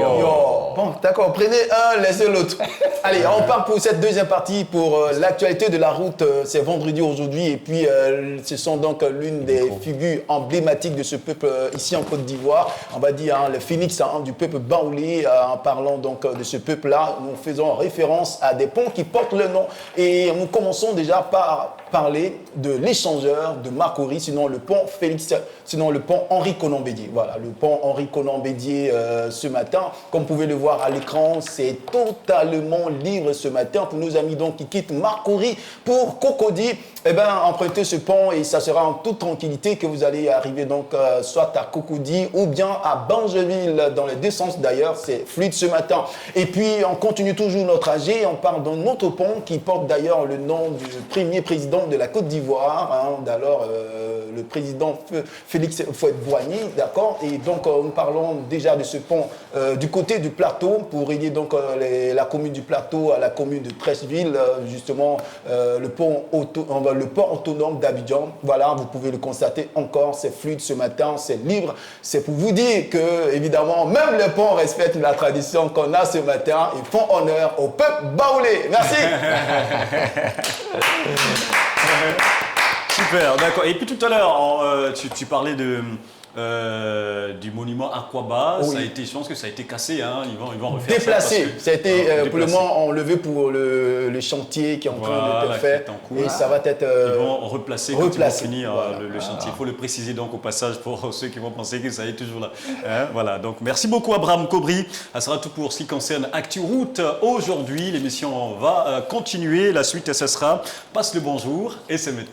S2: Bon, d'accord. Prenez un, laissez l'autre. Allez, on part pour cette deuxième partie pour l'actualité de la route. C'est vendredi aujourd'hui et puis ce sont donc l'une des figures emblématiques de ce peuple ici en Côte d'Ivoire. On va dire le phénix du peuple baoulé. En parlant donc de ce peuple-là, nous faisons référence à des ponts qui portent le nom. Et nous commençons déjà par parler de l'échangeur de Marcory, sinon le pont Félix, sinon le pont Henri Konan Bédié. Voilà, le pont Henri Konan Bédié ce matin. Comme vous pouvez le voir à l'écran, c'est totalement libre ce matin pour nos amis donc qui quittent Marcory pour Cocody. Eh bien, empruntez ce pont et ça sera en toute tranquillité que vous allez arriver donc soit à Cocody ou bien à Bangeville, dans les deux sens d'ailleurs, c'est fluide ce matin. Et puis, on continue toujours notre trajet, on part d'un autre pont qui porte d'ailleurs le nom du premier président de la Côte d'Ivoire, d'alors le président Félix Houphouët-Boigny, d'accord. Et donc, nous parlons déjà de ce pont du côté du plateau pour relier donc la commune du plateau à la commune de Treichville, justement le pont autonome d'Abidjan. Voilà, vous pouvez le constater encore, c'est fluide ce matin, c'est libre. C'est pour vous dire que, évidemment, même le pont respecte la tradition qu'on a ce matin et font honneur au peuple baoulé. Merci.
S1: Super, d'accord. Et puis tout à l'heure, tu parlais du monument Aquaba.
S2: Oui.
S1: Ça a été, je pense que ça a été cassé. Ils vont refaire
S2: déplacé. Ça a été pour le
S1: déplacé.
S2: moment enlevé pour le chantier qui est en train de faire. Et ça va être
S1: ils vont replacer quand ils vont finir
S2: voilà.
S1: le chantier. Il faut le préciser donc au passage pour ceux qui vont penser que ça est toujours là. Voilà. Donc merci beaucoup Abraham Kobri. Ça sera tout pour ce qui concerne Actu Route. Aujourd'hui, l'émission va continuer. La suite, ce sera Passe le bonjour et c'est maintenant.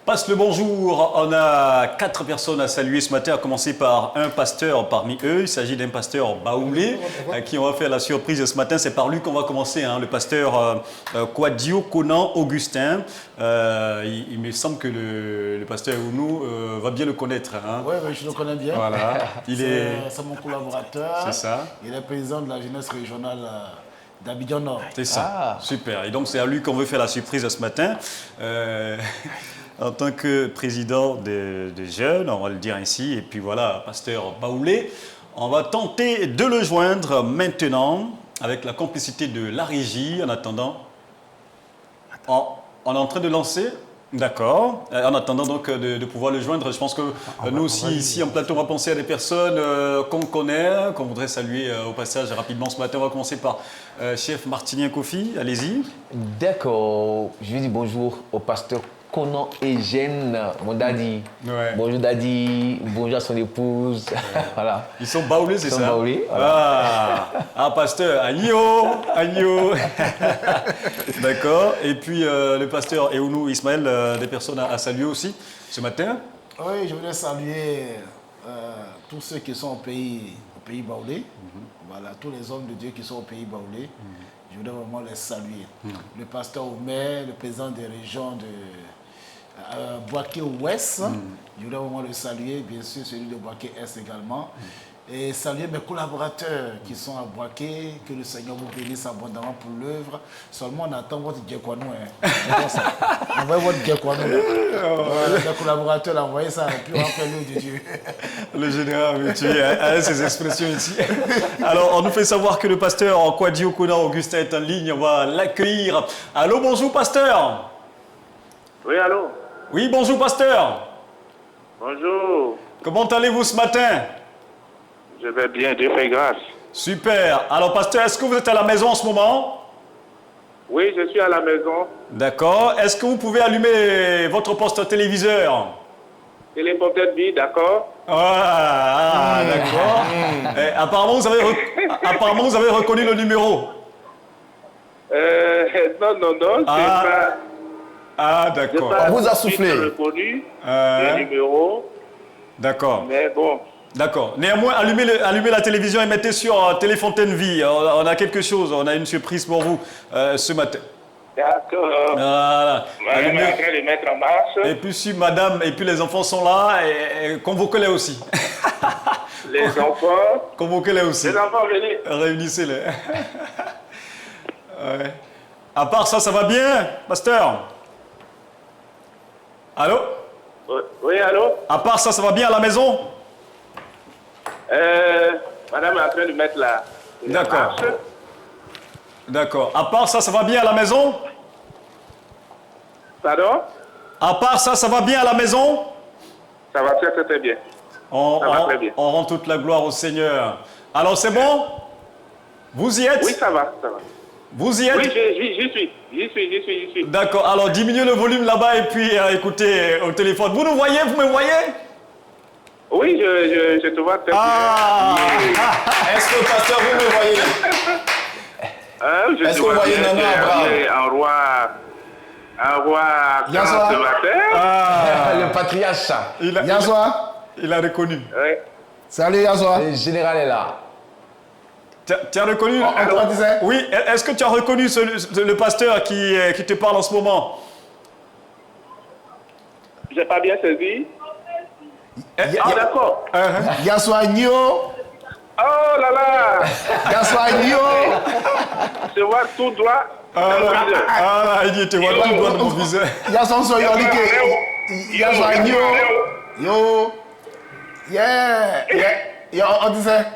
S1: Passe le bonjour. On a 4 personnes à saluer ce matin, à commencer par un pasteur parmi eux. Il s'agit d'un pasteur baoulé à qui on va faire la surprise ce matin. C'est par lui qu'on va commencer, le pasteur Kouadio Konan Augustin. Il me semble que le pasteur Ounou va bien le connaître.
S4: Oui, je le connais bien.
S1: Voilà.
S4: C'est mon collaborateur.
S1: C'est ça.
S4: Il est président de la jeunesse régionale d'Abidjan Nord.
S1: C'est ça. Super. Et donc c'est à lui qu'on veut faire la surprise ce matin. En tant que président des jeunes, on va le dire ainsi, et puis voilà, pasteur baoulé, on va tenter de le joindre maintenant avec la complicité de la régie. En attendant, on est en train de lancer. D'accord. En attendant donc de pouvoir le joindre, je pense que nous aussi ici en plateau, on va penser à des personnes qu'on connaît, qu'on voudrait saluer au passage rapidement ce matin. On va commencer par chef Martinien Kofi, allez-y.
S5: D'accord. Je dis bonjour au pasteur Konan Eugène, mon daddy.
S1: Ouais.
S5: Bonjour daddy, bonjour à son épouse. Voilà.
S1: Ils sont baoulés, c'est ça?
S5: Ils sont baoulés, voilà.
S1: Pasteur, agneau. D'accord. Et puis le pasteur Eounou Ismaël, des personnes à saluer aussi ce matin?
S4: Oui, je voudrais saluer tous ceux qui sont au pays baoulé. Voilà, tous les hommes de Dieu qui sont au pays baoulé. Je voudrais vraiment les saluer. Le pasteur Omer, le président des régions de Boaké Ouest, je voudrais vraiment le saluer, bien sûr celui de Boaké Est également. et saluer mes collaborateurs qui sont à Boaké. Que le Seigneur vous bénisse abondamment pour l'œuvre. Seulement, on attend votre Gekwanou. Envoyez votre Gekwanou. Les collaborateurs, envoyez ça et puis on va faire l'œuvre de Dieu.
S1: Le général, mais tu as ces expressions ici. Alors, on nous fait savoir que le pasteur Kwadi Okuna Augustin est en ligne. On va l'accueillir. Allô, bonjour, pasteur.
S9: Oui, allô?
S1: Oui, bonjour, pasteur.
S9: Bonjour.
S1: Comment allez-vous ce matin?
S9: Je vais bien, Dieu fait grâce.
S1: Super. Alors, pasteur, est-ce que vous êtes à la maison en ce moment?
S9: Oui, je suis à la maison.
S1: D'accord. Est-ce que vous pouvez allumer votre poste téléviseur?
S9: Téléporteur vie, d'accord?
S1: D'accord. Apparemment, vous avez reconnu le numéro.
S9: Non, c'est pas...
S1: Ah, d'accord.
S2: On vous a soufflé.
S9: Reconnu le numéro.
S1: D'accord.
S9: Mais bon.
S1: D'accord. Néanmoins, allumez la télévision et mettez sur Téléfontaine Vie. On a quelque chose, on a une surprise pour vous ce matin.
S9: D'accord.
S1: Voilà.
S9: Madame est en train de mettre en marche.
S1: Et puis si madame et puis les enfants sont là, et convoquez-les aussi.
S9: Les enfants.
S1: Convoquez-les aussi.
S9: Les enfants, venez.
S1: Réunissez-les. Ouais. À part ça, ça va bien, pasteur? Allô?
S9: Oui, allô?
S1: À part ça, ça va bien à la maison?
S9: Madame est en train de mettre la
S1: D'accord.
S9: marche.
S1: D'accord. À part ça, ça va bien à la maison?
S9: Pardon?
S1: À part ça, ça va bien à la maison?
S9: Ça va très bien. Ça va très bien.
S1: On rend toute la gloire au Seigneur. Alors, c'est bon? Vous y êtes?
S9: Oui, ça va.
S1: Vous y êtes?
S9: Oui, j'y suis.
S1: D'accord. Alors, diminuez le volume là-bas et puis écoutez au téléphone. Vous nous voyez? Vous me voyez?
S9: Oui, je te vois très bien.
S2: Est-ce que, pasteur, vous me voyez?
S9: Je
S2: Est-ce
S9: te
S2: que vous
S9: vois
S2: voyez
S9: bien,
S2: Nana Abraham?
S9: un roi
S4: Yasoua.
S9: ce matin.
S5: Le patriarche.
S4: Yasoua.
S1: Il a reconnu.
S9: Oui.
S4: Salut Yasoua.
S5: Le général est là.
S1: Tu as reconnu?
S4: On disait?
S1: Oui. Est-ce que tu as reconnu le pasteur qui te parle en ce moment?
S9: J'ai pas bien saisi. D'accord.
S4: Yasoua Nio.
S9: Oh là là.
S4: Yasoua Nio.
S9: Je vois tout droit.
S1: Il était voilà tout droit de mon visage.
S4: Yasoua Soyolike. Yasoua Nio. Yo. Yeah. Yo, on disait?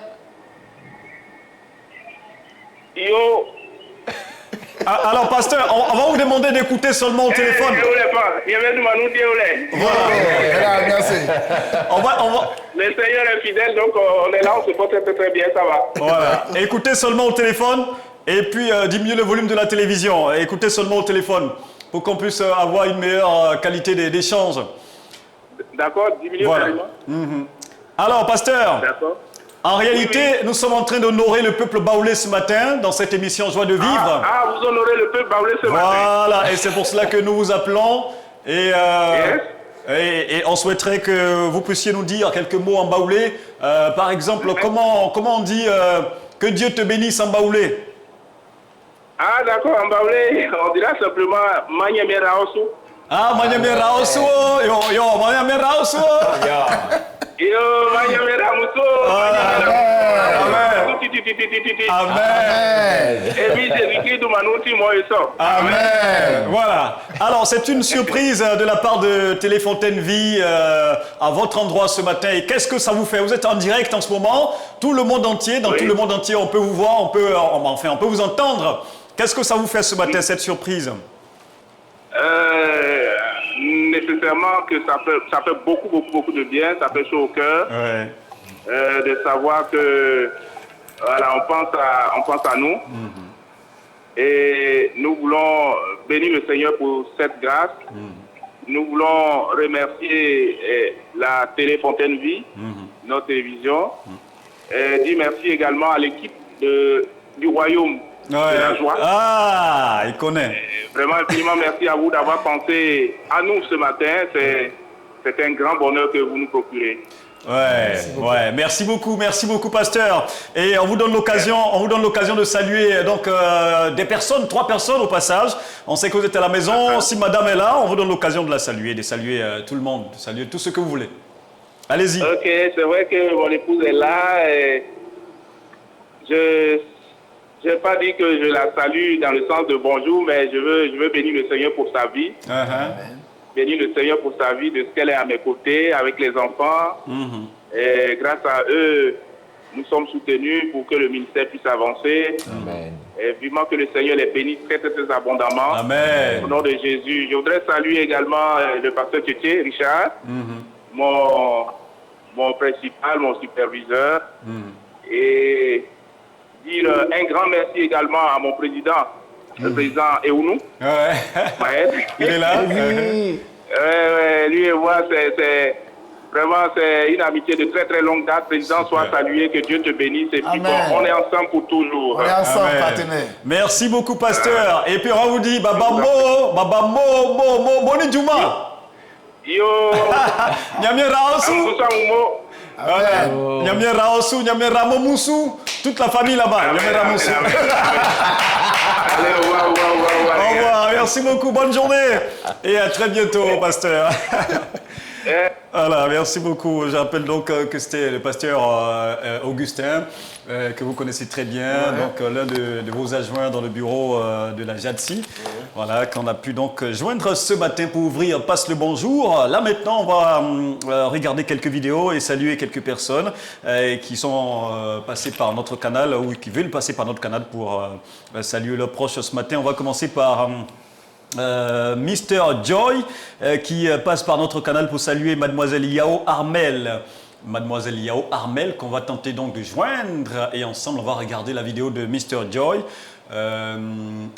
S9: Yo.
S1: Alors, pasteur, on va vous demander d'écouter seulement au téléphone.
S9: Il y avait du manou Diolé.
S1: Voilà.
S4: Merci.
S1: On va...
S9: Le Seigneur est fidèle, donc on est là, on se porte très bien, ça va.
S1: Voilà. Écoutez seulement au téléphone et puis diminuez le volume de la télévision. Écoutez seulement au téléphone pour qu'on puisse avoir une meilleure qualité d'échange.
S9: D'accord, diminuez
S1: Voilà. Alors, pasteur.
S9: D'accord.
S1: En réalité, nous sommes en train d'honorer le peuple baoulé ce matin dans cette émission Joie de vivre.
S9: Vous honorez le peuple baoulé ce matin.
S1: Voilà, et c'est pour cela que nous vous appelons. Et on souhaiterait que vous puissiez nous dire quelques mots en baoulé. Par exemple, comment on dit que Dieu te bénisse en baoulé?
S9: Ah d'accord, en baoulé, on dira simplement Manyame Raosu.
S1: Ah, Manyame Raosu, yo, Manyame Raosu.
S9: Yo, Manyame Ramuso.
S1: Amen.
S9: Et puis Jésus-Christ du Manouti, moi et ça.
S1: Amen. Voilà. Alors, c'est une surprise de la part de Téléfontaine Vie à votre endroit ce matin. Et qu'est-ce que ça vous fait? Vous êtes en direct en ce moment. Tout le monde entier, dans tout le monde entier, on peut vous voir, on peut vous entendre. Qu'est-ce que ça vous fait ce matin, cette surprise?
S9: Nécessairement que ça fait beaucoup de bien, ça fait chaud au cœur.
S1: Ouais.
S9: De savoir que voilà, on pense à nous. Et nous voulons bénir le Seigneur pour cette grâce. Nous voulons remercier la Téléfontaine Vie, notre télévision. Et dire merci également à l'équipe du Royaume de la Joie.
S1: Ah, il connaît.
S9: Et vraiment, infiniment merci à vous d'avoir pensé à nous ce matin. C'est un grand bonheur que vous nous procurez.
S1: Ouais. Merci beaucoup, pasteur. Et on vous donne l'occasion de saluer donc des personnes, 3 personnes au passage. On sait que vous êtes à la maison. Si madame est là, on vous donne l'occasion de la saluer, de saluer tout le monde, de saluer tout ce que vous voulez. Allez-y.
S9: Ok, c'est vrai que mon épouse est là. Et je n'ai pas dit que je la salue dans le sens de bonjour, mais je veux bénir le Seigneur pour sa vie. Bénir le Seigneur pour sa vie, de ce qu'elle est à mes côtés, avec les enfants. Et grâce à eux, nous sommes soutenus pour que le ministère puisse avancer.
S5: Amen.
S9: Et vivement que le Seigneur les bénisse très, très, très abondamment.
S1: Amen.
S9: Au nom de Jésus. Je voudrais saluer également le pasteur Tchétché, Richard, mon principal, mon superviseur. Et dire un grand merci également à mon président, le président Eounou.
S1: Il est là.
S9: Lui et moi, c'est vraiment une amitié de très très longue date. Président, sois salué, que Dieu te bénisse. Et puis bon, on est ensemble pour toujours.
S4: On est ensemble, partenaire.
S1: Merci beaucoup, pasteur. Et puis on vous dit, baba mo, boni Juma.
S9: Yo.
S1: Nyamie Raosu.
S9: Amen.
S1: Nyamie Raosu, Nyamie Ramomusu. Toute la famille là-bas. Nyamie Ramomusu.
S9: Allez, au revoir.
S1: Au revoir. Merci beaucoup. Bonne journée. Et à très bientôt, pasteur. Voilà, merci beaucoup. Je rappelle donc que c'était le pasteur Augustin, que vous connaissez très bien, donc l'un de vos adjoints dans le bureau de la JADSI. Voilà, qu'on a pu donc joindre ce matin pour ouvrir Passe le bonjour. Là maintenant, on va regarder quelques vidéos et saluer quelques personnes qui sont passées par notre canal ou qui veulent passer par notre canal pour saluer leurs proches ce matin. On va commencer par Mr. Joy qui passe par notre canal pour saluer Mademoiselle Yao Armel. Mademoiselle Yao Armel qu'on va tenter donc de joindre et ensemble on va regarder la vidéo de Mr. Joy.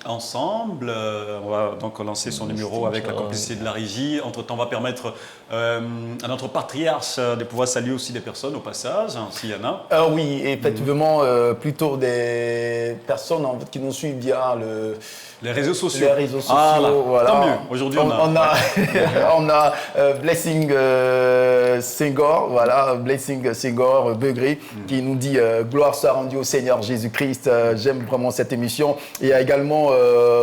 S1: Ensemble, on va donc lancer son numéro avec la complicité de la régie. Entre-temps, on va permettre à notre patriarche de pouvoir saluer aussi des personnes au passage, s'il y en a.
S2: Oui, effectivement, plutôt des personnes en fait, qui nous suivent via
S1: les réseaux sociaux.
S2: Les réseaux sociaux, voilà.
S1: Tant mieux. Aujourd'hui,
S2: on a Blessing Senghor, voilà, Blessing Senghor, Begré, qui nous dit gloire soit rendue au Seigneur Jésus-Christ. J'aime vraiment cette émission. Il y a également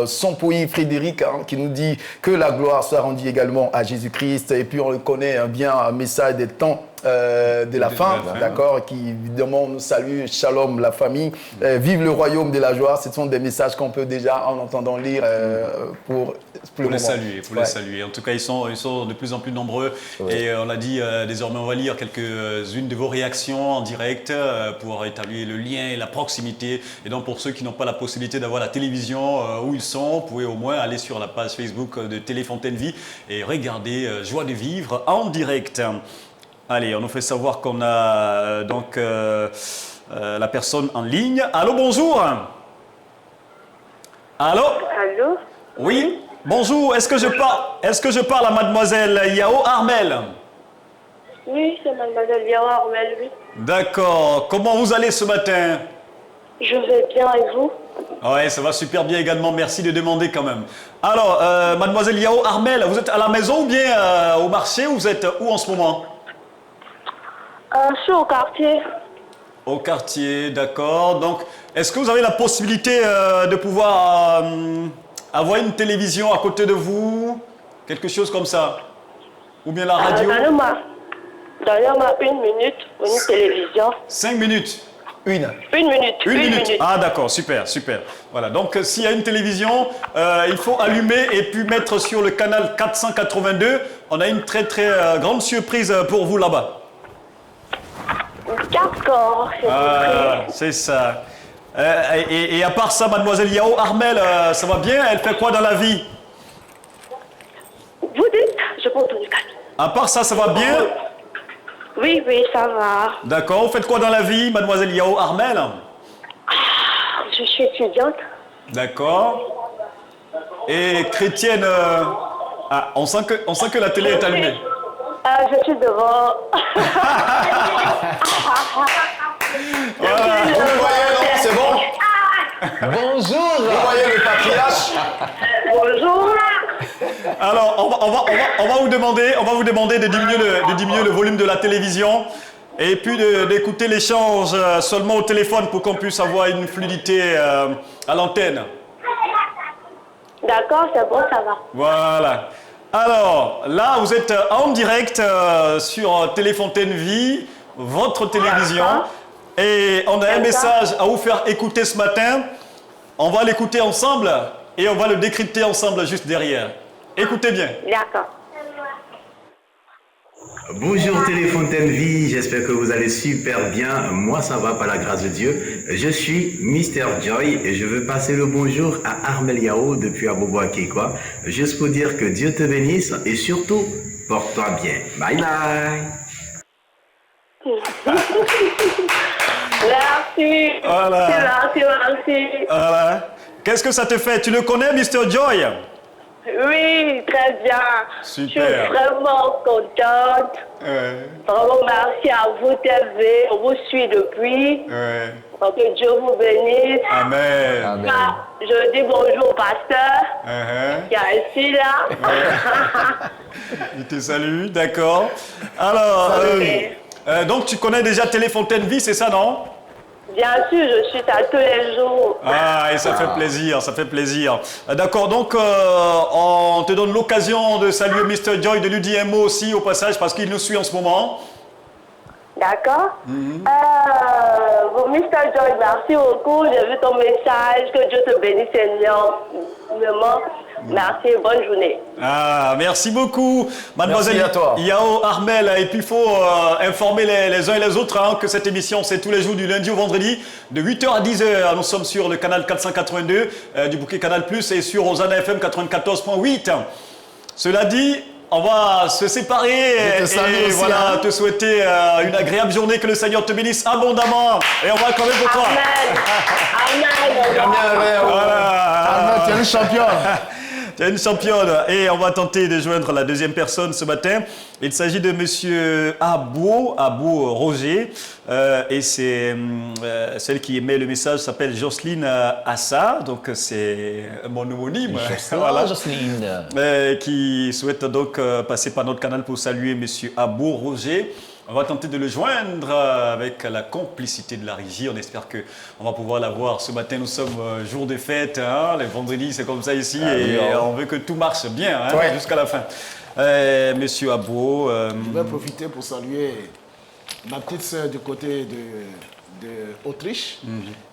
S2: Sampoui Frédéric qui nous dit que la gloire soit rendue également à Jésus-Christ. Et puis on le connaît bien, un message des temps de la fin, d'accord, qui évidemment nous salue, shalom la famille, vive le royaume de la joie. Ce sont des messages qu'on peut déjà en entendant lire pour
S1: les saluer, les saluer. En tout cas, ils sont de plus en plus nombreux et on l'a dit, désormais on va lire quelques-unes de vos réactions en direct pour établir le lien et la proximité. Et donc pour ceux qui n'ont pas la possibilité d'avoir la télévision où ils sont, vous pouvez au moins aller sur la page Facebook de Télé Fontaine Vie et regarder Joie de vivre en direct. Allez, on nous fait savoir qu'on a donc la personne en ligne. Allô, bonjour. Allô.
S10: Allô.
S1: Oui. Bonjour. Est-ce que je parle à Mademoiselle Yao Armel?
S10: Oui, c'est Mademoiselle Yao Armel, oui.
S1: D'accord. Comment vous allez ce matin?
S10: Je vais bien et vous?
S1: Oui, ça va super bien également. Merci de demander quand même. Alors, Mademoiselle Yao Armel, vous êtes à la maison ou bien au marché ou vous êtes où en ce moment?
S10: Je suis au quartier.
S1: Au quartier, d'accord. Donc, est-ce que vous avez la possibilité de pouvoir avoir une télévision à côté de vous? Quelque chose comme ça? Ou bien la radio?
S10: Donnez-moi 1 minute pour une télévision.
S1: 5 minutes? Une minute. Ah d'accord, super. Voilà, donc s'il y a une télévision, il faut allumer et puis mettre sur le canal 482. On a une très très grande surprise pour vous là-bas.
S10: D'accord,
S1: c'est ça. Et à part ça, Mademoiselle Yao Armel, ça va bien? Elle fait quoi dans la vie?
S10: Vous dites? Je peux entendre.
S1: À part ça, ça va bien?
S10: Oui, ça va. D'accord.
S1: Vous faites quoi dans la vie, Mademoiselle Yao Armel?
S10: Je suis étudiante.
S1: D'accord. Et chrétienne, on sent que la télé est allumée.
S10: Je suis devant.
S2: Voilà. Vous voyez, non? C'est bon?
S5: Bonjour.
S2: Vous voyez le patriarche?
S10: Bonjour.
S1: Alors, on va vous demander de diminuer le volume de la télévision et puis d'écouter l'échange seulement au téléphone pour qu'on puisse avoir une fluidité à l'antenne.
S10: D'accord, c'est bon, ça va.
S1: Voilà. Alors, là, vous êtes en direct sur Téléfontaine Vie, votre télévision. Et on a un message à vous faire écouter ce matin. On va l'écouter ensemble et on va le décrypter ensemble juste derrière. Écoutez bien.
S10: D'accord.
S11: Bonjour Téléfontaine Vie, j'espère que vous allez super bien. Moi ça va par la grâce de Dieu. Je suis Mr. Joy et je veux passer le bonjour à Armel Yao depuis Abobo-Akekwa. Juste pour dire que Dieu te bénisse et surtout, porte-toi bien. Bye bye.
S10: Merci.
S1: Voilà.
S10: Merci.
S1: Voilà. Qu'est-ce que ça te fait? Tu le connais, Mr. Joy?
S10: Oui, très bien.
S1: Super.
S10: Je suis vraiment contente. Vraiment merci à vous, TV. On vous suit depuis. Que Dieu vous bénisse.
S1: Amen.
S10: Amen. Je dis bonjour au pasteur. Qui est ici là.
S1: Il te salue, d'accord. Alors, donc tu connais déjà Téléfontaine Vie, c'est ça, non?
S10: Bien sûr, je suis à tous les jours.
S1: Ah, et ça fait plaisir, ça fait plaisir. D'accord, donc on te donne l'occasion de saluer Mr. Joy, de lui dire un mot aussi au passage, parce qu'il nous suit en ce moment.
S10: D'accord. Mr. Joy, merci beaucoup. J'ai vu ton message. Que Dieu te bénisse énormément. Merci et bonne journée.
S1: Ah, merci beaucoup, mademoiselle Yao Armel. Et puis il faut informer les uns et les autres que cette émission, c'est tous les jours du lundi au vendredi, de 8h à 10h. Nous sommes sur le canal 482 du bouquet Canal Plus et sur Rosanna FM 94.8. Cela dit, on va se séparer et voilà, te souhaiter une agréable journée, que le Seigneur te bénisse abondamment. Et on va quand même pour toi.
S10: Amen.
S1: Voilà.
S4: Tu es une championne.
S1: Tu es une championne. Et on va tenter de joindre la deuxième personne ce matin. Il s'agit de monsieur Abou Roger. Et c'est celle qui émet le message s'appelle Jocelyne Assa. Donc c'est mon homonyme.
S5: Voilà. Jocelyne.
S1: Qui souhaite donc passer par notre canal pour saluer monsieur Abou Roger. On va tenter de le joindre avec la complicité de la régie. On espère qu'on va pouvoir l'avoir. Ce matin, nous sommes jour de fête. Hein, les vendredis, c'est comme ça ici. On veut que tout marche bien jusqu'à la fin. Monsieur Abou.
S4: Je vais profiter pour saluer ma petite sœur du côté de Autriche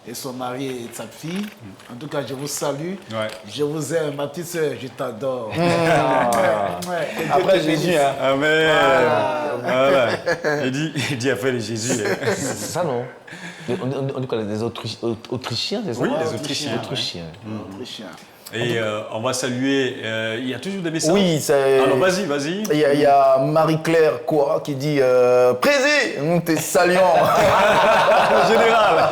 S4: et son mari et sa fille. En tout cas, je vous salue. Je vous aime, ma petite sœur, je t'adore.
S2: Après Jésus.
S1: Amen. Voilà. Il dit après Jésus.
S5: C'est ça, non? On dit quoi, des Autrichiens, c'est ça?
S1: Oui, des Autrichiens.
S5: Autrichiens.
S1: Et on va saluer, il y a toujours des messages.
S2: Oui, c'est...
S1: Alors vas-y.
S2: Il y a Marie-Claire Koura qui dit Présé, nous te saluons.
S1: En général.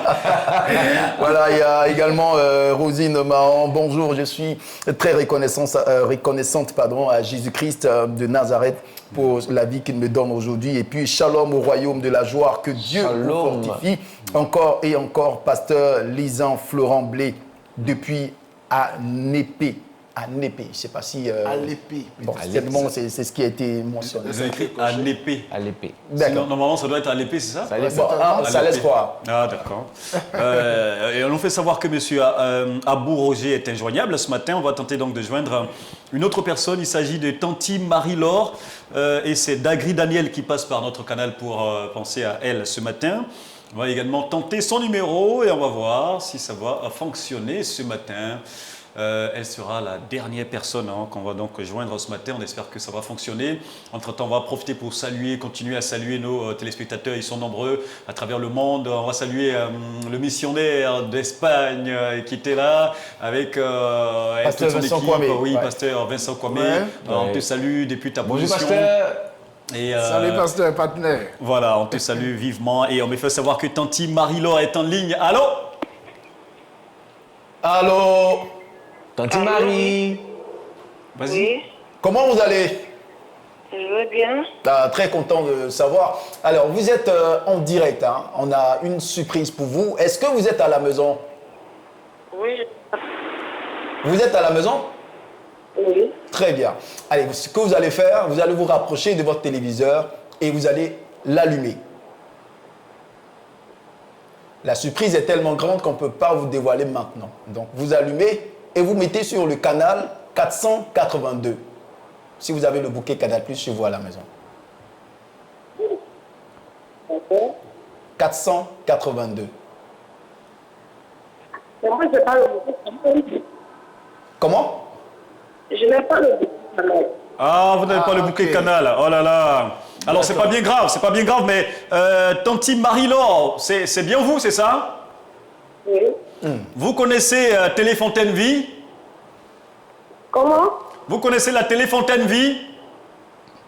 S2: Voilà, il y a également Rosine Mahon. Bonjour, je suis très reconnaissante à Jésus-Christ de Nazareth pour la vie qu'il me donne aujourd'hui. Et puis, shalom au royaume de la joie, que Dieu vous fortifie. Encore et encore, pasteur Lisan Florent Blé, depuis à Népé. Je ne sais pas si...
S4: à l'épée.
S2: Bon, c'est ce qui a été mentionné.
S1: Vous avez écrit à l'épée.
S5: À l'épée.
S1: Normalement, ça doit être à l'épée, c'est ça?
S2: Ça laisse croire.
S1: Ah, d'accord. Et on nous fait savoir que M. Abou Roger est injoignable ce matin. On va tenter donc de joindre une autre personne. Il s'agit de Tanti Marie-Laure. Et c'est Dagri Daniel qui passe par notre canal pour penser à elle ce matin. On va également tenter son numéro et on va voir si ça va fonctionner ce matin. Elle sera la dernière personne qu'on va donc joindre ce matin. On espère que ça va fonctionner. Entre-temps, on va profiter pour continuer à saluer nos téléspectateurs. Ils sont nombreux à travers le monde. On va saluer le missionnaire d'Espagne qui était là avec
S2: Pasteur
S1: toute son
S2: Vincent
S1: équipe.
S2: Kwame.
S1: Oui, Pasteur Vincent Kwame. On te salue depuis ta position.
S5: Bonjour, Pasteur.
S4: Salut, pasteur, partenaire.
S1: Voilà, on te salue vivement et on me fait savoir que Tanti Marie-Laure est en ligne. Allô?
S2: Allô?
S5: Tanti Marie.
S1: Vas-y.
S10: Oui,
S2: Comment vous allez?
S10: je veux bien.
S2: Très content de savoir. Alors, vous êtes en direct. On a une surprise pour vous. Est-ce que vous êtes à la maison?
S10: Oui.
S2: Vous êtes à la maison?
S10: Oui.
S2: Très bien. Allez, ce que vous allez faire, vous allez vous rapprocher de votre téléviseur et vous allez l'allumer. La surprise est tellement grande qu'on ne peut pas vous dévoiler maintenant. Donc, vous allumez et vous mettez sur le canal 482. si vous avez le bouquet Canal Plus chez vous à la maison. 482.
S10: Mais moi, je n'ai pas le bouquet.
S2: Comment?
S10: Je n'ai pas le bouquet.
S1: Ah, vous n'avez pas le bouquet Canal. Oh là là. Alors, c'est pas bien grave, mais Tanti Marie-Laure, c'est bien vous, c'est ça?
S10: Oui.
S1: Vous connaissez Téléfontaine Vie?
S10: Comment?
S1: Vous connaissez la Téléfontaine Vie?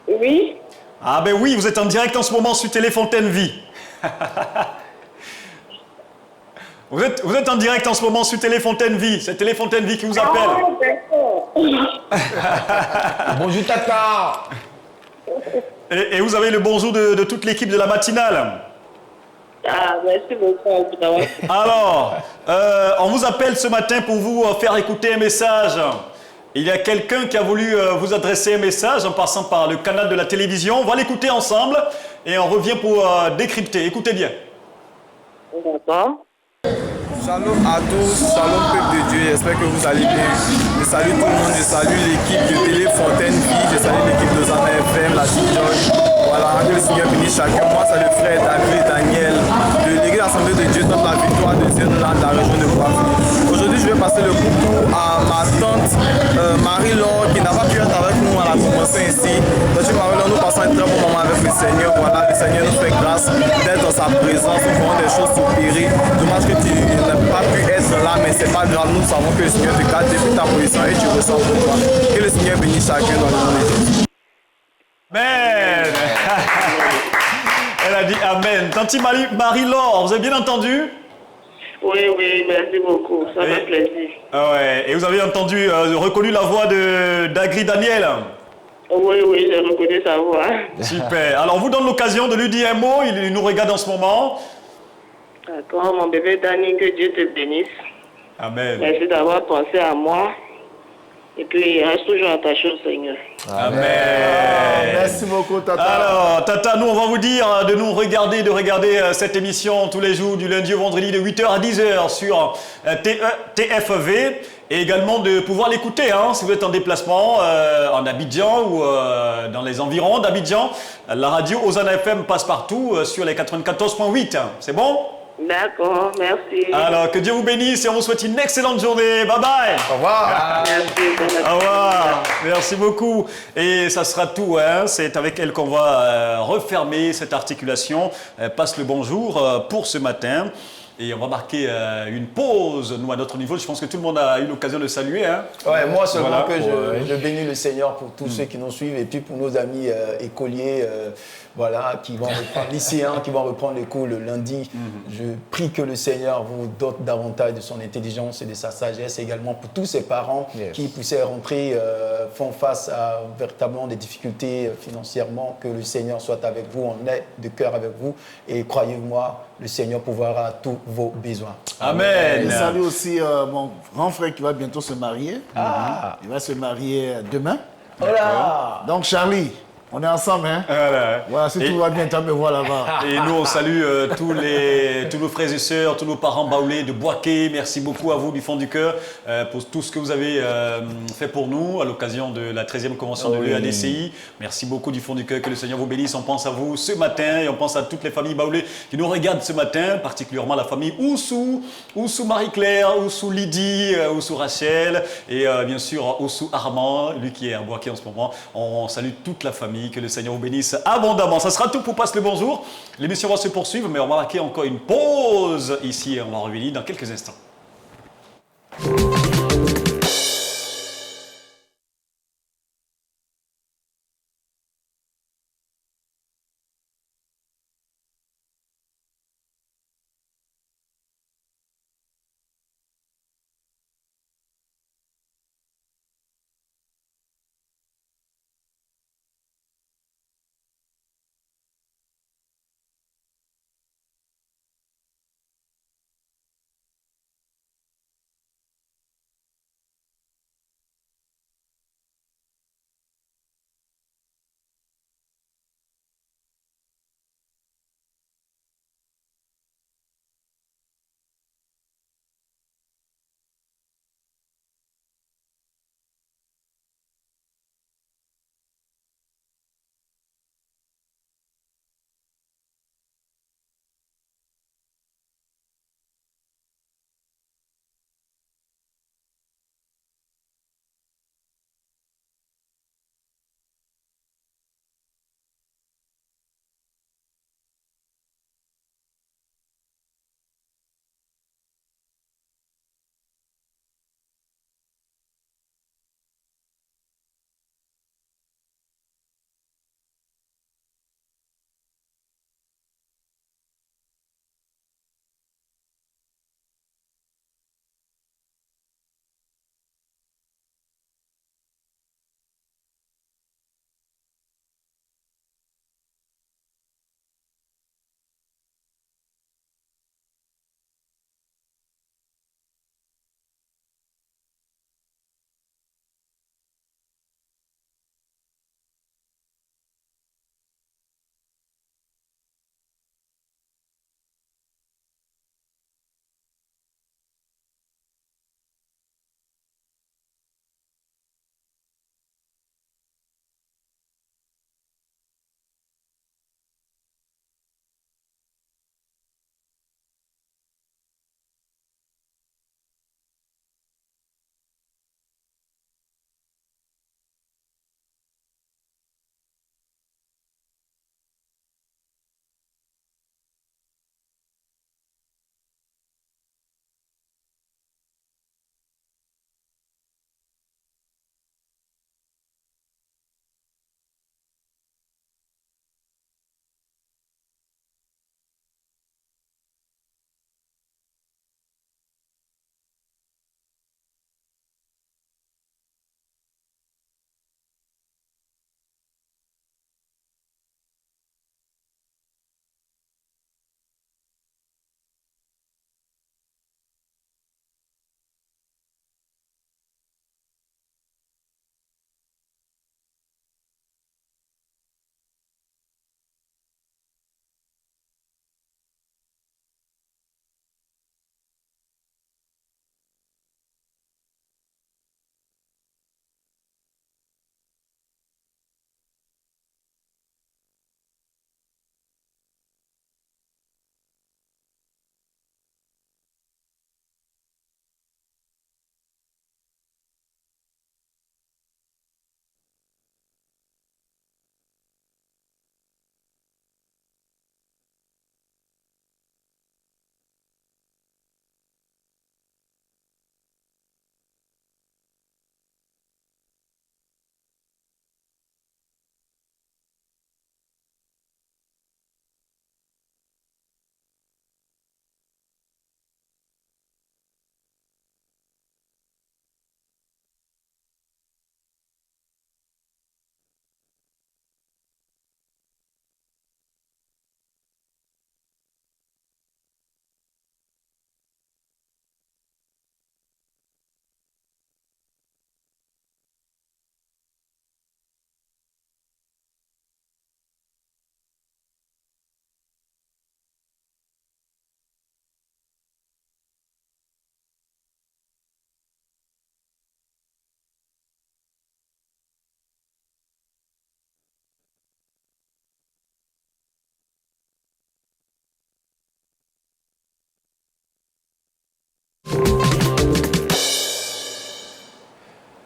S10: Oui.
S1: Ah ben oui, vous êtes en direct en ce moment sur Téléfontaine Vie. Vous êtes en direct en ce moment sur Téléfontaine Vie. C'est Téléfontaine Vie qui vous appelle.
S5: Bonjour Tata.
S1: Et vous avez le bonjour de toute l'équipe de la matinale.
S10: Ah, merci beaucoup.
S1: Alors, on vous appelle ce matin pour vous faire écouter un message. Il y a quelqu'un qui a voulu vous adresser un message en passant par le canal de la télévision. On va l'écouter ensemble et on revient pour décrypter. Écoutez bien.
S10: D'accord.
S12: Shalom à tous, shalom peuple de Dieu, j'espère que vous allez bien. Je salue tout le monde, je salue l'équipe de Télé Fontaine Vie, je salue l'équipe de Zana FM, la Team Joy. Voilà, que le Seigneur bénisse chacun. Moi, c'est le frère David Daniel de l'Église Assemblée de Dieu dans la victoire de Zénoland, la région de Boisville. Aujourd'hui, je vais passer le coucou à ma tante Marie-Laure qui n'a pas pu être avec nous à la commencer ici. Donc, Marie-Laure, nous passons un très bon moment avec le Seigneur. Voilà, le Seigneur nous fait grâce d'être dans sa présence, nous faisons des choses soupirées. Dommage que tu n'as pas pu être là, mais c'est pas grave. Nous savons que le Seigneur te garde depuis ta position et tu ressens pour toi. Que le Seigneur bénisse chacun dans le nom de Jésus.
S1: Amen. Elle a dit Amen. Tanti Marie-Laure, vous avez bien entendu?
S10: Oui, merci beaucoup. Ça fait plaisir.
S1: Ah ouais. Et vous avez entendu, reconnu la voix d'Agri Daniel?
S10: Oui, j'ai reconnu sa voix.
S1: Super. Alors, on vous donne l'occasion de lui dire un mot. Il nous regarde en ce moment.
S10: D'accord, mon bébé Dani, que Dieu te bénisse.
S1: Amen.
S10: Merci d'avoir pensé à moi. Et puis, reste toujours attaché au Seigneur.
S1: Amen.
S4: Merci beaucoup, Tata.
S1: Alors, Tata, nous, on va vous dire de nous regarder, cette émission tous les jours, du lundi au vendredi, de 8h à 10h sur TFV. Et également de pouvoir l'écouter, hein, si vous êtes en déplacement en Abidjan ou dans les environs d'Abidjan. La radio Ozana FM passe partout sur les 94.8. C'est bon?
S10: D'accord, merci.
S1: Alors, que Dieu vous bénisse et on vous souhaite une excellente journée. Bye bye.
S2: Au revoir.
S10: Merci.
S1: Au revoir. Merci beaucoup. Et ça sera tout. Hein. C'est avec elle qu'on va refermer cette articulation. Passe le bonjour pour ce matin. Et on va marquer une pause, nous, à notre niveau. Je pense que tout le monde a eu l'occasion de saluer. Hein.
S2: Ouais, moi seulement
S1: Voilà.
S2: que je bénis le Seigneur pour tous ceux qui nous suivent et puis pour nos amis écoliers, voilà, qui vont reprendre, lycéens, qui vont reprendre les cours le lundi. Je prie que le Seigneur vous dote davantage de son intelligence et de sa sagesse, également pour tous ces parents qui poussaient rentrer, font face à véritablement des difficultés financièrement. Que le Seigneur soit avec vous, on est de cœur avec vous et croyez-moi, le Seigneur pourvoira tous vos besoins.
S1: Amen.
S4: Je salue aussi mon grand frère qui va bientôt se marier. Il va se marier demain.
S2: Voilà.
S4: Donc Charlie, on est ensemble, hein? Voilà, si tout va bien, tu me vois là-bas.
S1: Et nous, on salue tous nos frères et sœurs, tous nos parents baoulés de Boaké. Merci beaucoup à vous du fond du cœur pour tout ce que vous avez fait pour nous à l'occasion de la 13e convention de l'EADCI. Merci beaucoup du fond du cœur, que le Seigneur vous bénisse. On pense à vous ce matin et on pense à toutes les familles baoulées qui nous regardent ce matin, particulièrement la famille Oussou Marie-Claire, Oussou Lydie, Oussou Rachel et bien sûr Oussou Armand, lui qui est à Boaké en ce moment. On salue toute la famille. Que le Seigneur vous bénisse abondamment. Ça sera tout pour Passe le bonjour. L'émission va se poursuivre, mais on va marquer encore une pause ici et on va revenir dans quelques instants.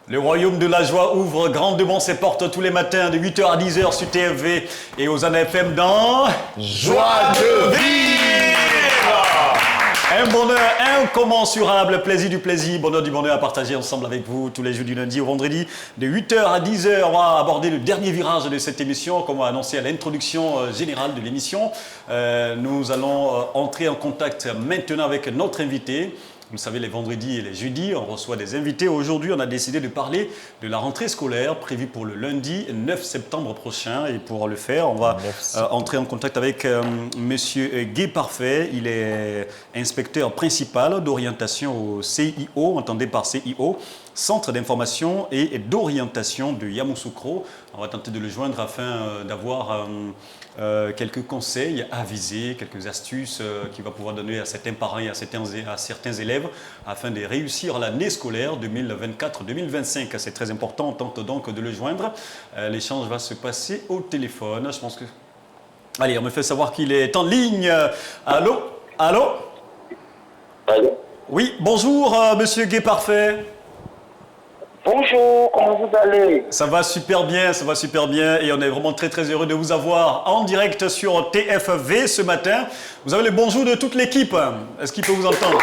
S1: Le royaume de la joie ouvre grandement ses portes tous les matins de 8h à 10h sur TFV et aux Anna FM dans
S2: Joie de vivre.
S1: Un bonheur incommensurable, plaisir du plaisir, bonheur du bonheur à partager ensemble avec vous tous les jours du lundi au vendredi de 8h à 10h. On va aborder le dernier virage de cette émission, comme on a annoncé à l'introduction générale de l'émission. Nous allons entrer en contact maintenant avec notre invité. Vous savez, les vendredis et les jeudis, on reçoit des invités. Aujourd'hui, on a décidé de parler de la rentrée scolaire prévue pour le lundi 9 septembre prochain. Et pour le faire, on va entrer en contact avec Monsieur Guy Parfait. Il est inspecteur principal d'orientation au CIO, entendez par CIO, Centre d'information et d'orientation de Yamoussoukro. On va tenter de le joindre afin d'avoir quelques conseils avisés, quelques astuces qu'il va pouvoir donner à certains parents et à certains élèves afin de réussir l'année scolaire 2024-2025. C'est très important, on tente donc de le joindre. L'échange va se passer au téléphone. Je pense que... Allez, on me fait savoir qu'il est en ligne. Allô? Allô?
S13: Allô?
S1: Oui, bonjour Monsieur Guy Parfait.
S13: Bonjour, comment vous allez?
S1: Ça va super bien et on est vraiment très très heureux de vous avoir en direct sur TFV ce matin. Vous avez le bonjour de toute l'équipe. Est-ce qu'il peut vous entendre?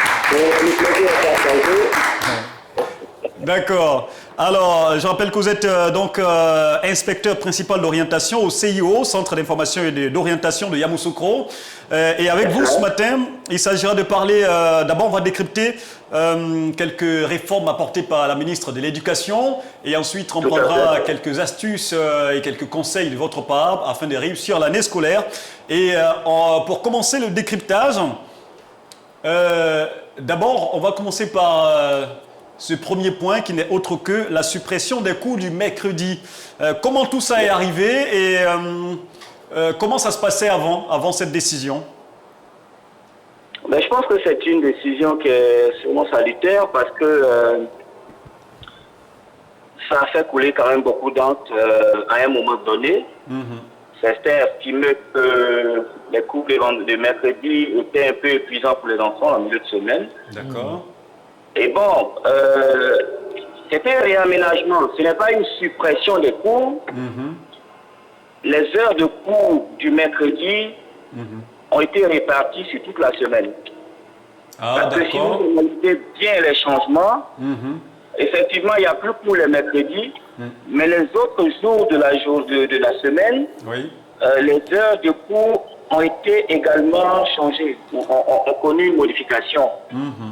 S1: D'accord. Alors, je rappelle que vous êtes donc inspecteur principal d'orientation au CIO, Centre d'information et d'orientation de Yamoussoukro. Et avec vous ce matin, il s'agira de parler, d'abord on va décrypter quelques réformes apportées par la ministre de l'Éducation et ensuite on prendra quelques astuces et quelques conseils de votre part afin de réussir l'année scolaire. Et pour commencer le décryptage, d'abord on va commencer par... ce premier point qui n'est autre que la suppression des cours du mercredi. Comment tout ça est arrivé et comment ça se passait avant cette décision?
S13: Ben, je pense que c'est une décision qui est sûrement salutaire parce que ça a fait couler quand même beaucoup d'encre à un moment donné. Certains estimaient que les cours de mercredi étaient un peu épuisants pour les enfants en milieu de semaine.
S1: D'accord.
S13: Et bon, c'était un réaménagement, ce n'est pas une suppression des cours. Les heures de cours du mercredi ont été réparties sur toute la semaine. Parce que si vous analysez bien les changements, effectivement, il n'y a plus cours les mercredis, mais les autres jours de la semaine, les heures de cours ont été également changées, ont connu une modification.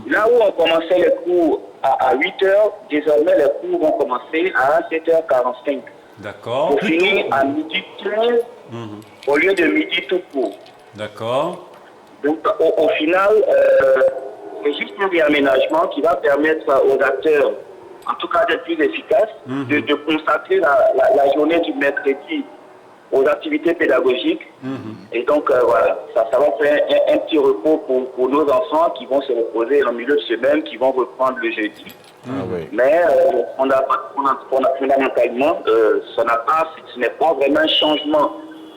S13: Là où on commençait les cours à 8h, désormais les cours vont commencer à 7h45.
S1: D'accord.
S13: Pour finir à midi 15, au lieu de midi tout court.
S1: D'accord.
S13: Donc au final, c'est juste un réaménagement qui va permettre aux acteurs, en tout cas d'être plus efficaces, de consacrer la journée du mercredi aux activités pédagogiques. Et donc, voilà, ça va faire un petit repos pour nos enfants qui vont se reposer en milieu de semaine, qui vont reprendre le jeudi. Mais fondamentalement, ce n'est pas vraiment un changement.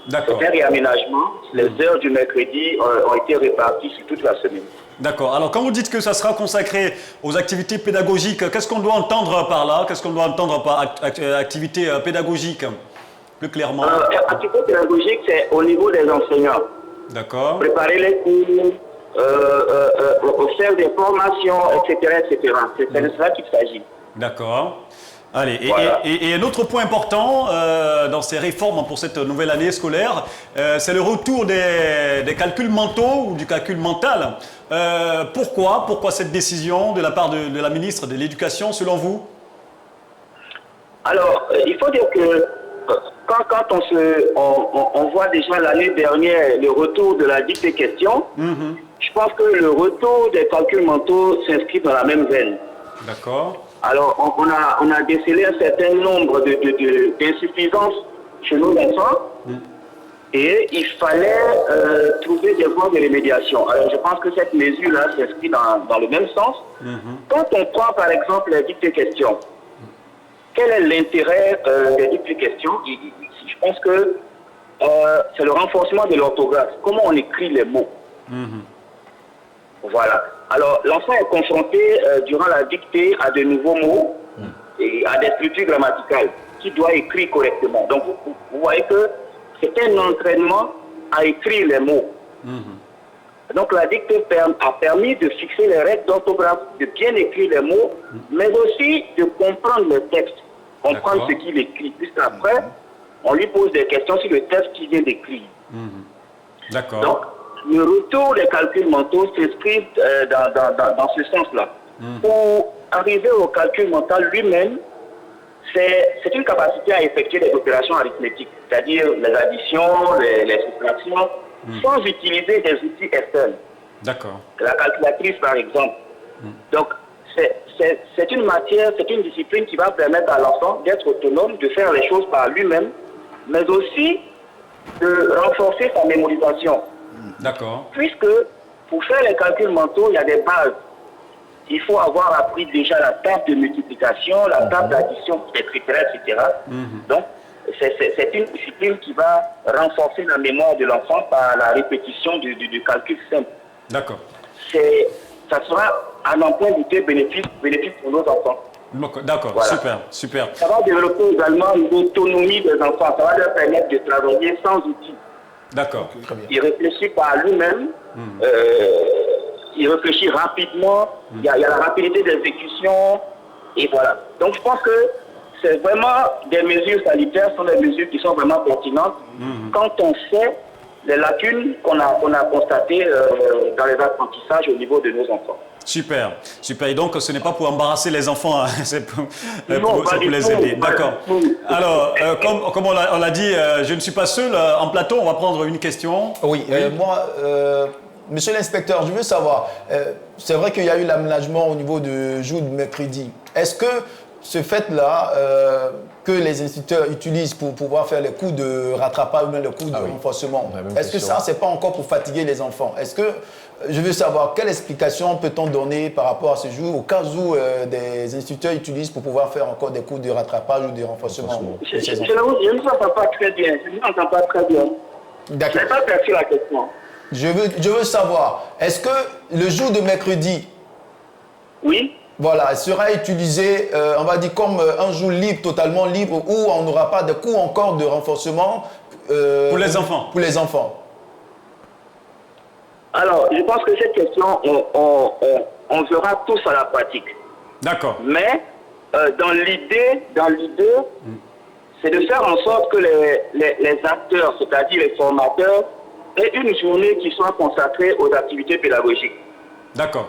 S13: C'est un réaménagement. Les heures du mercredi ont été réparties sur toute la semaine.
S1: D'accord. Alors, quand vous dites que ça sera consacré aux activités pédagogiques, qu'est-ce qu'on doit entendre par là? Qu'est-ce qu'on doit entendre par activité pédagogique? Plus clairement.
S13: Activité pédagogique, c'est au niveau des enseignants.
S1: D'accord.
S13: Préparer les cours, faire des formations, etc. etc. C'est de ça qu'il s'agit.
S1: D'accord. Allez,
S13: Voilà.
S1: et un autre point important dans ces réformes pour cette nouvelle année scolaire, c'est le retour des calculs mentaux ou du calcul mental. Pourquoi cette décision de la part de la ministre de l'Éducation, selon vous?
S13: Alors, il faut dire que quand on voit déjà l'année dernière le retour de la dictée question, je pense que le retour des calculs mentaux s'inscrit dans la même veine.
S1: D'accord.
S13: Alors, on a décelé un certain nombre d'insuffisances chez nos enfants et il fallait trouver des voies de rémédiation. Alors, je pense que cette mesure-là s'inscrit dans le même sens. Quand on prend, par exemple, les dictées questions, quel est l'intérêt des dictées questions? Je pense que c'est le renforcement de l'orthographe. Comment on écrit les mots? Voilà. Alors, l'enfant est confronté durant la dictée à de nouveaux mots et à des structures grammaticales, qui doit écrire correctement. Donc vous voyez que c'est un entraînement à écrire les mots. Donc la dictée a permis de fixer les règles d'orthographe, de bien écrire les mots, mais aussi de comprendre le texte, comprendre ce qu'il écrit. Puisqu'après, on lui pose des questions sur le texte qu'il vient d'écrire.
S1: D'accord.
S13: Donc, le retour des calculs mentaux s'inscrit dans ce sens-là. Pour arriver au calcul mental lui-même, c'est une capacité à effectuer des opérations arithmétiques, c'est-à-dire les additions, les soustractions, sans utiliser des outils externes.
S1: D'accord.
S13: La calculatrice, par exemple. Donc, c'est une matière, c'est une discipline qui va permettre à l'enfant d'être autonome, de faire les choses par lui-même, mais aussi de renforcer sa mémorisation.
S1: D'accord.
S13: Puisque pour faire les calculs mentaux, il y a des bases. Il faut avoir appris déjà la table de multiplication, la table d'addition, etc. Donc, c'est une discipline qui va renforcer la mémoire de l'enfant par la répétition du calcul simple.
S1: D'accord.
S13: Ça sera un emploi du temps bénéfique pour nos enfants.
S1: D'accord, voilà. Super.
S13: Ça va développer également l'autonomie des enfants. Ça va leur permettre de travailler sans outils.
S1: D'accord.
S13: Il réfléchit par lui-même, il réfléchit rapidement, il y a la rapidité d'exécution, et voilà. Donc je pense que c'est vraiment des mesures sanitaires, sont des mesures qui sont vraiment pertinentes quand on sait les lacunes qu'on a constatées dans les apprentissages au niveau de nos enfants.
S1: Super. Et donc, ce n'est pas pour embarrasser les enfants, hein, c'est pour les aider. D'accord. Alors, comme on l'a dit, je ne suis pas seul. En plateau, on va prendre une question.
S2: Oui. Moi, monsieur l'inspecteur, je veux savoir, c'est vrai qu'il y a eu l'aménagement au niveau de jour de mercredi. Est-ce que ce fait-là, que les instituteurs utilisent pour pouvoir faire les coups de rattrapage ou même les coups de renforcement, est-ce que ça, c'est pas encore pour fatiguer les enfants? Est-ce que, je veux savoir, quelle explication peut-on donner par rapport à ce jour, au cas où des instituteurs utilisent pour pouvoir faire encore des coups de rattrapage ou de renforcement?
S13: Je ne m'entends pas très bien. D'accord. Je n'ai pas perçu la question.
S2: Je veux savoir, est-ce que le jour de mercredi, voilà, sera utilisé, on va dire, comme un jour libre, totalement libre, où on n'aura pas de coups encore de renforcement
S1: pour les enfants?
S2: Pour les enfants.
S13: Alors, je pense que cette question, on verra tous à la pratique.
S1: D'accord.
S13: Mais dans l'idée, c'est de faire en sorte que les acteurs, c'est-à-dire les formateurs, aient une journée qui soit consacrée aux activités pédagogiques.
S1: D'accord.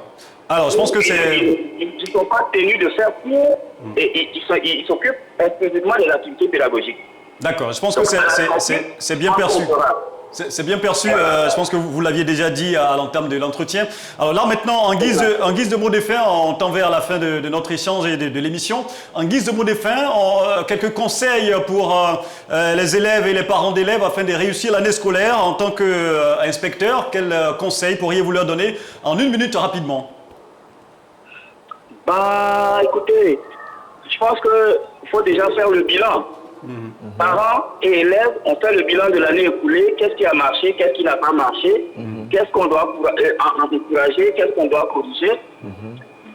S1: Alors, je pense que c'est...
S13: Ils ne sont pas tenus de faire cours et ils s'occupent exclusivement des activités pédagogiques.
S1: D'accord. Je pense que c'est bien perçu. C'est bien perçu, je pense que vous l'aviez déjà dit à l'entame de l'entretien. Alors là maintenant, en guise de mot de fin, on tend vers la fin de notre échange et de l'émission. En guise de mot de fin, quelques conseils pour les élèves et les parents d'élèves afin de réussir l'année scolaire en tant qu'inspecteur. Quels conseils pourriez-vous leur donner en 1 minute rapidement?
S13: Écoutez, je pense qu'il faut déjà faire le bilan. Parents et élèves ont fait le bilan de l'année écoulée. Qu'est-ce qui a marché, qu'est-ce qui n'a pas marché, qu'est-ce qu'on doit encourager, qu'est-ce qu'on doit corriger.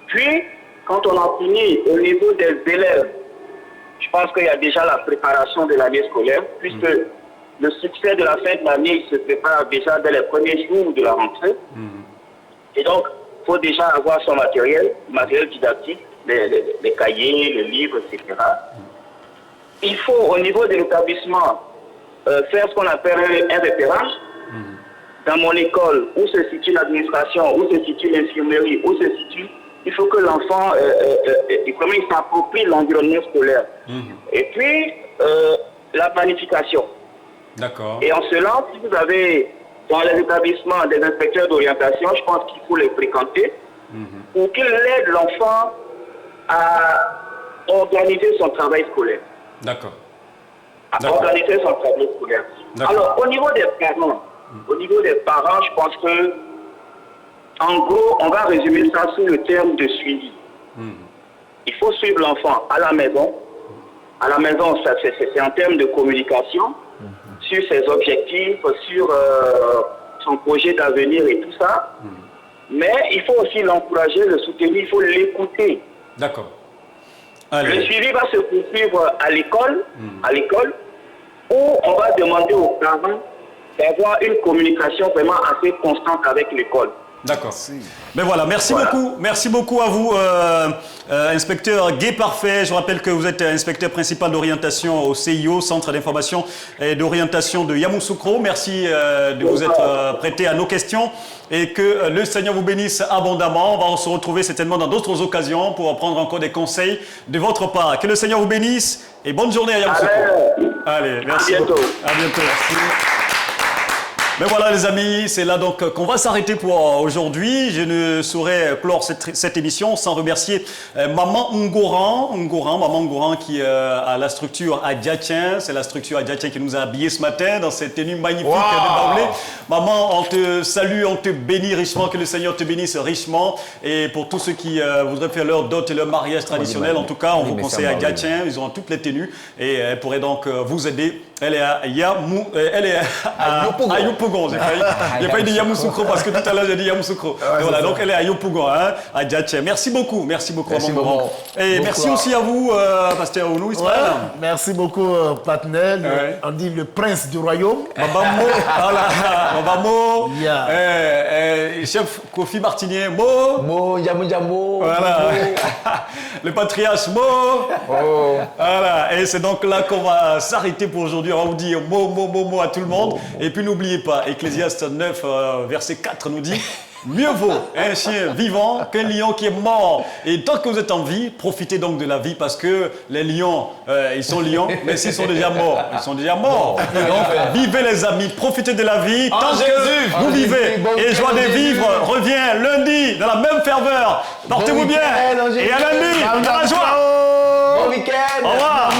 S13: Puis, quand on a fini au niveau des élèves, je pense qu'il y a déjà la préparation de l'année scolaire, puisque le succès de la fin de l'année se prépare déjà dès les premiers jours de la rentrée. Et donc, il faut déjà avoir son matériel didactique, les cahiers, les livres, etc. Il faut, au niveau de l'établissement, faire ce qu'on appelle un repérage. Dans mon école, où se situe l'administration, où se situe l'infirmerie, où se situe... Il faut que l'enfant il s'approprie l'environnement scolaire. Et puis, la planification.
S1: D'accord.
S13: Et en cela, si vous avez dans les établissements des inspecteurs d'orientation, je pense qu'il faut les fréquenter pour qu'ils aident l'enfant à organiser son travail scolaire.
S1: D'accord.
S13: Organiser son travail scolaire. Alors, au niveau des parents, je pense que, en gros, on va résumer ça sous le terme de suivi. Il faut suivre l'enfant à la maison. À la maison, c'est en termes de communication, sur ses objectifs, sur son projet d'avenir et tout ça. Mais il faut aussi l'encourager, le soutenir, il faut l'écouter.
S1: D'accord. Allez.
S13: Le suivi va se poursuivre à l'école, où on va demander aux parents d'avoir une communication vraiment assez constante avec l'école.
S1: D'accord. Mais voilà, merci beaucoup à vous, inspecteur Gay Parfait. Je rappelle que vous êtes inspecteur principal d'orientation au CIO, Centre d'information et d'orientation de Yamoussoukro. Merci de vous être prêté à nos questions et que le Seigneur vous bénisse abondamment. On va se retrouver certainement dans d'autres occasions pour prendre encore des conseils de votre part. Que le Seigneur vous bénisse et bonne journée à Yamoussoukro. Allez, merci.
S13: À bientôt.
S1: À bientôt. Merci. Mais voilà les amis, c'est là donc qu'on va s'arrêter pour aujourd'hui. Je ne saurais clore cette émission sans remercier Maman Ngoran qui a la structure Adjatien. C'est la structure Adjatien qui nous a habillés ce matin dans cette tenue magnifique de Baoulé. Maman, on te salue, on te bénit richement, que le Seigneur te bénisse richement. Et pour tous ceux qui voudraient faire leur dot et leur mariage traditionnel, en tout cas, on vous conseille Adjatien. Ils ont toutes les tenues et elle pourrait donc vous aider. Elle est à Yopougon. J'ai pas dit Yamoussoukro parce que tout à l'heure j'ai dit Yamoussoukro. Voilà, donc elle est à Yopougon, à Djatché. Merci beaucoup maman. Et merci aussi à vous, Pasteur Ounou Ismaël.
S4: Merci beaucoup, Patnel. On dit le prince du royaume.
S1: Babamo, chef Kofi Martinier,
S5: Mo, Yamou.
S1: Voilà. Le patriarche Mo. Voilà. Et c'est donc là qu'on va s'arrêter pour aujourd'hui. On va vous dire Mo à tout le monde. Et puis n'oubliez pas, Ecclésiaste 9, verset 4 nous dit mieux vaut un chien vivant qu'un lion qui est mort. Et tant que vous êtes en vie, profitez donc de la vie parce que les lions, ils sont lions, mais s'ils sont déjà morts, ils sont déjà morts. Donc, vivez les amis, profitez de la vie tant que vous vivez. Et joie de vivre revient lundi dans la même ferveur. Portez-vous bien et à lundi dans la joie.
S5: Bon week-end.
S1: Au revoir.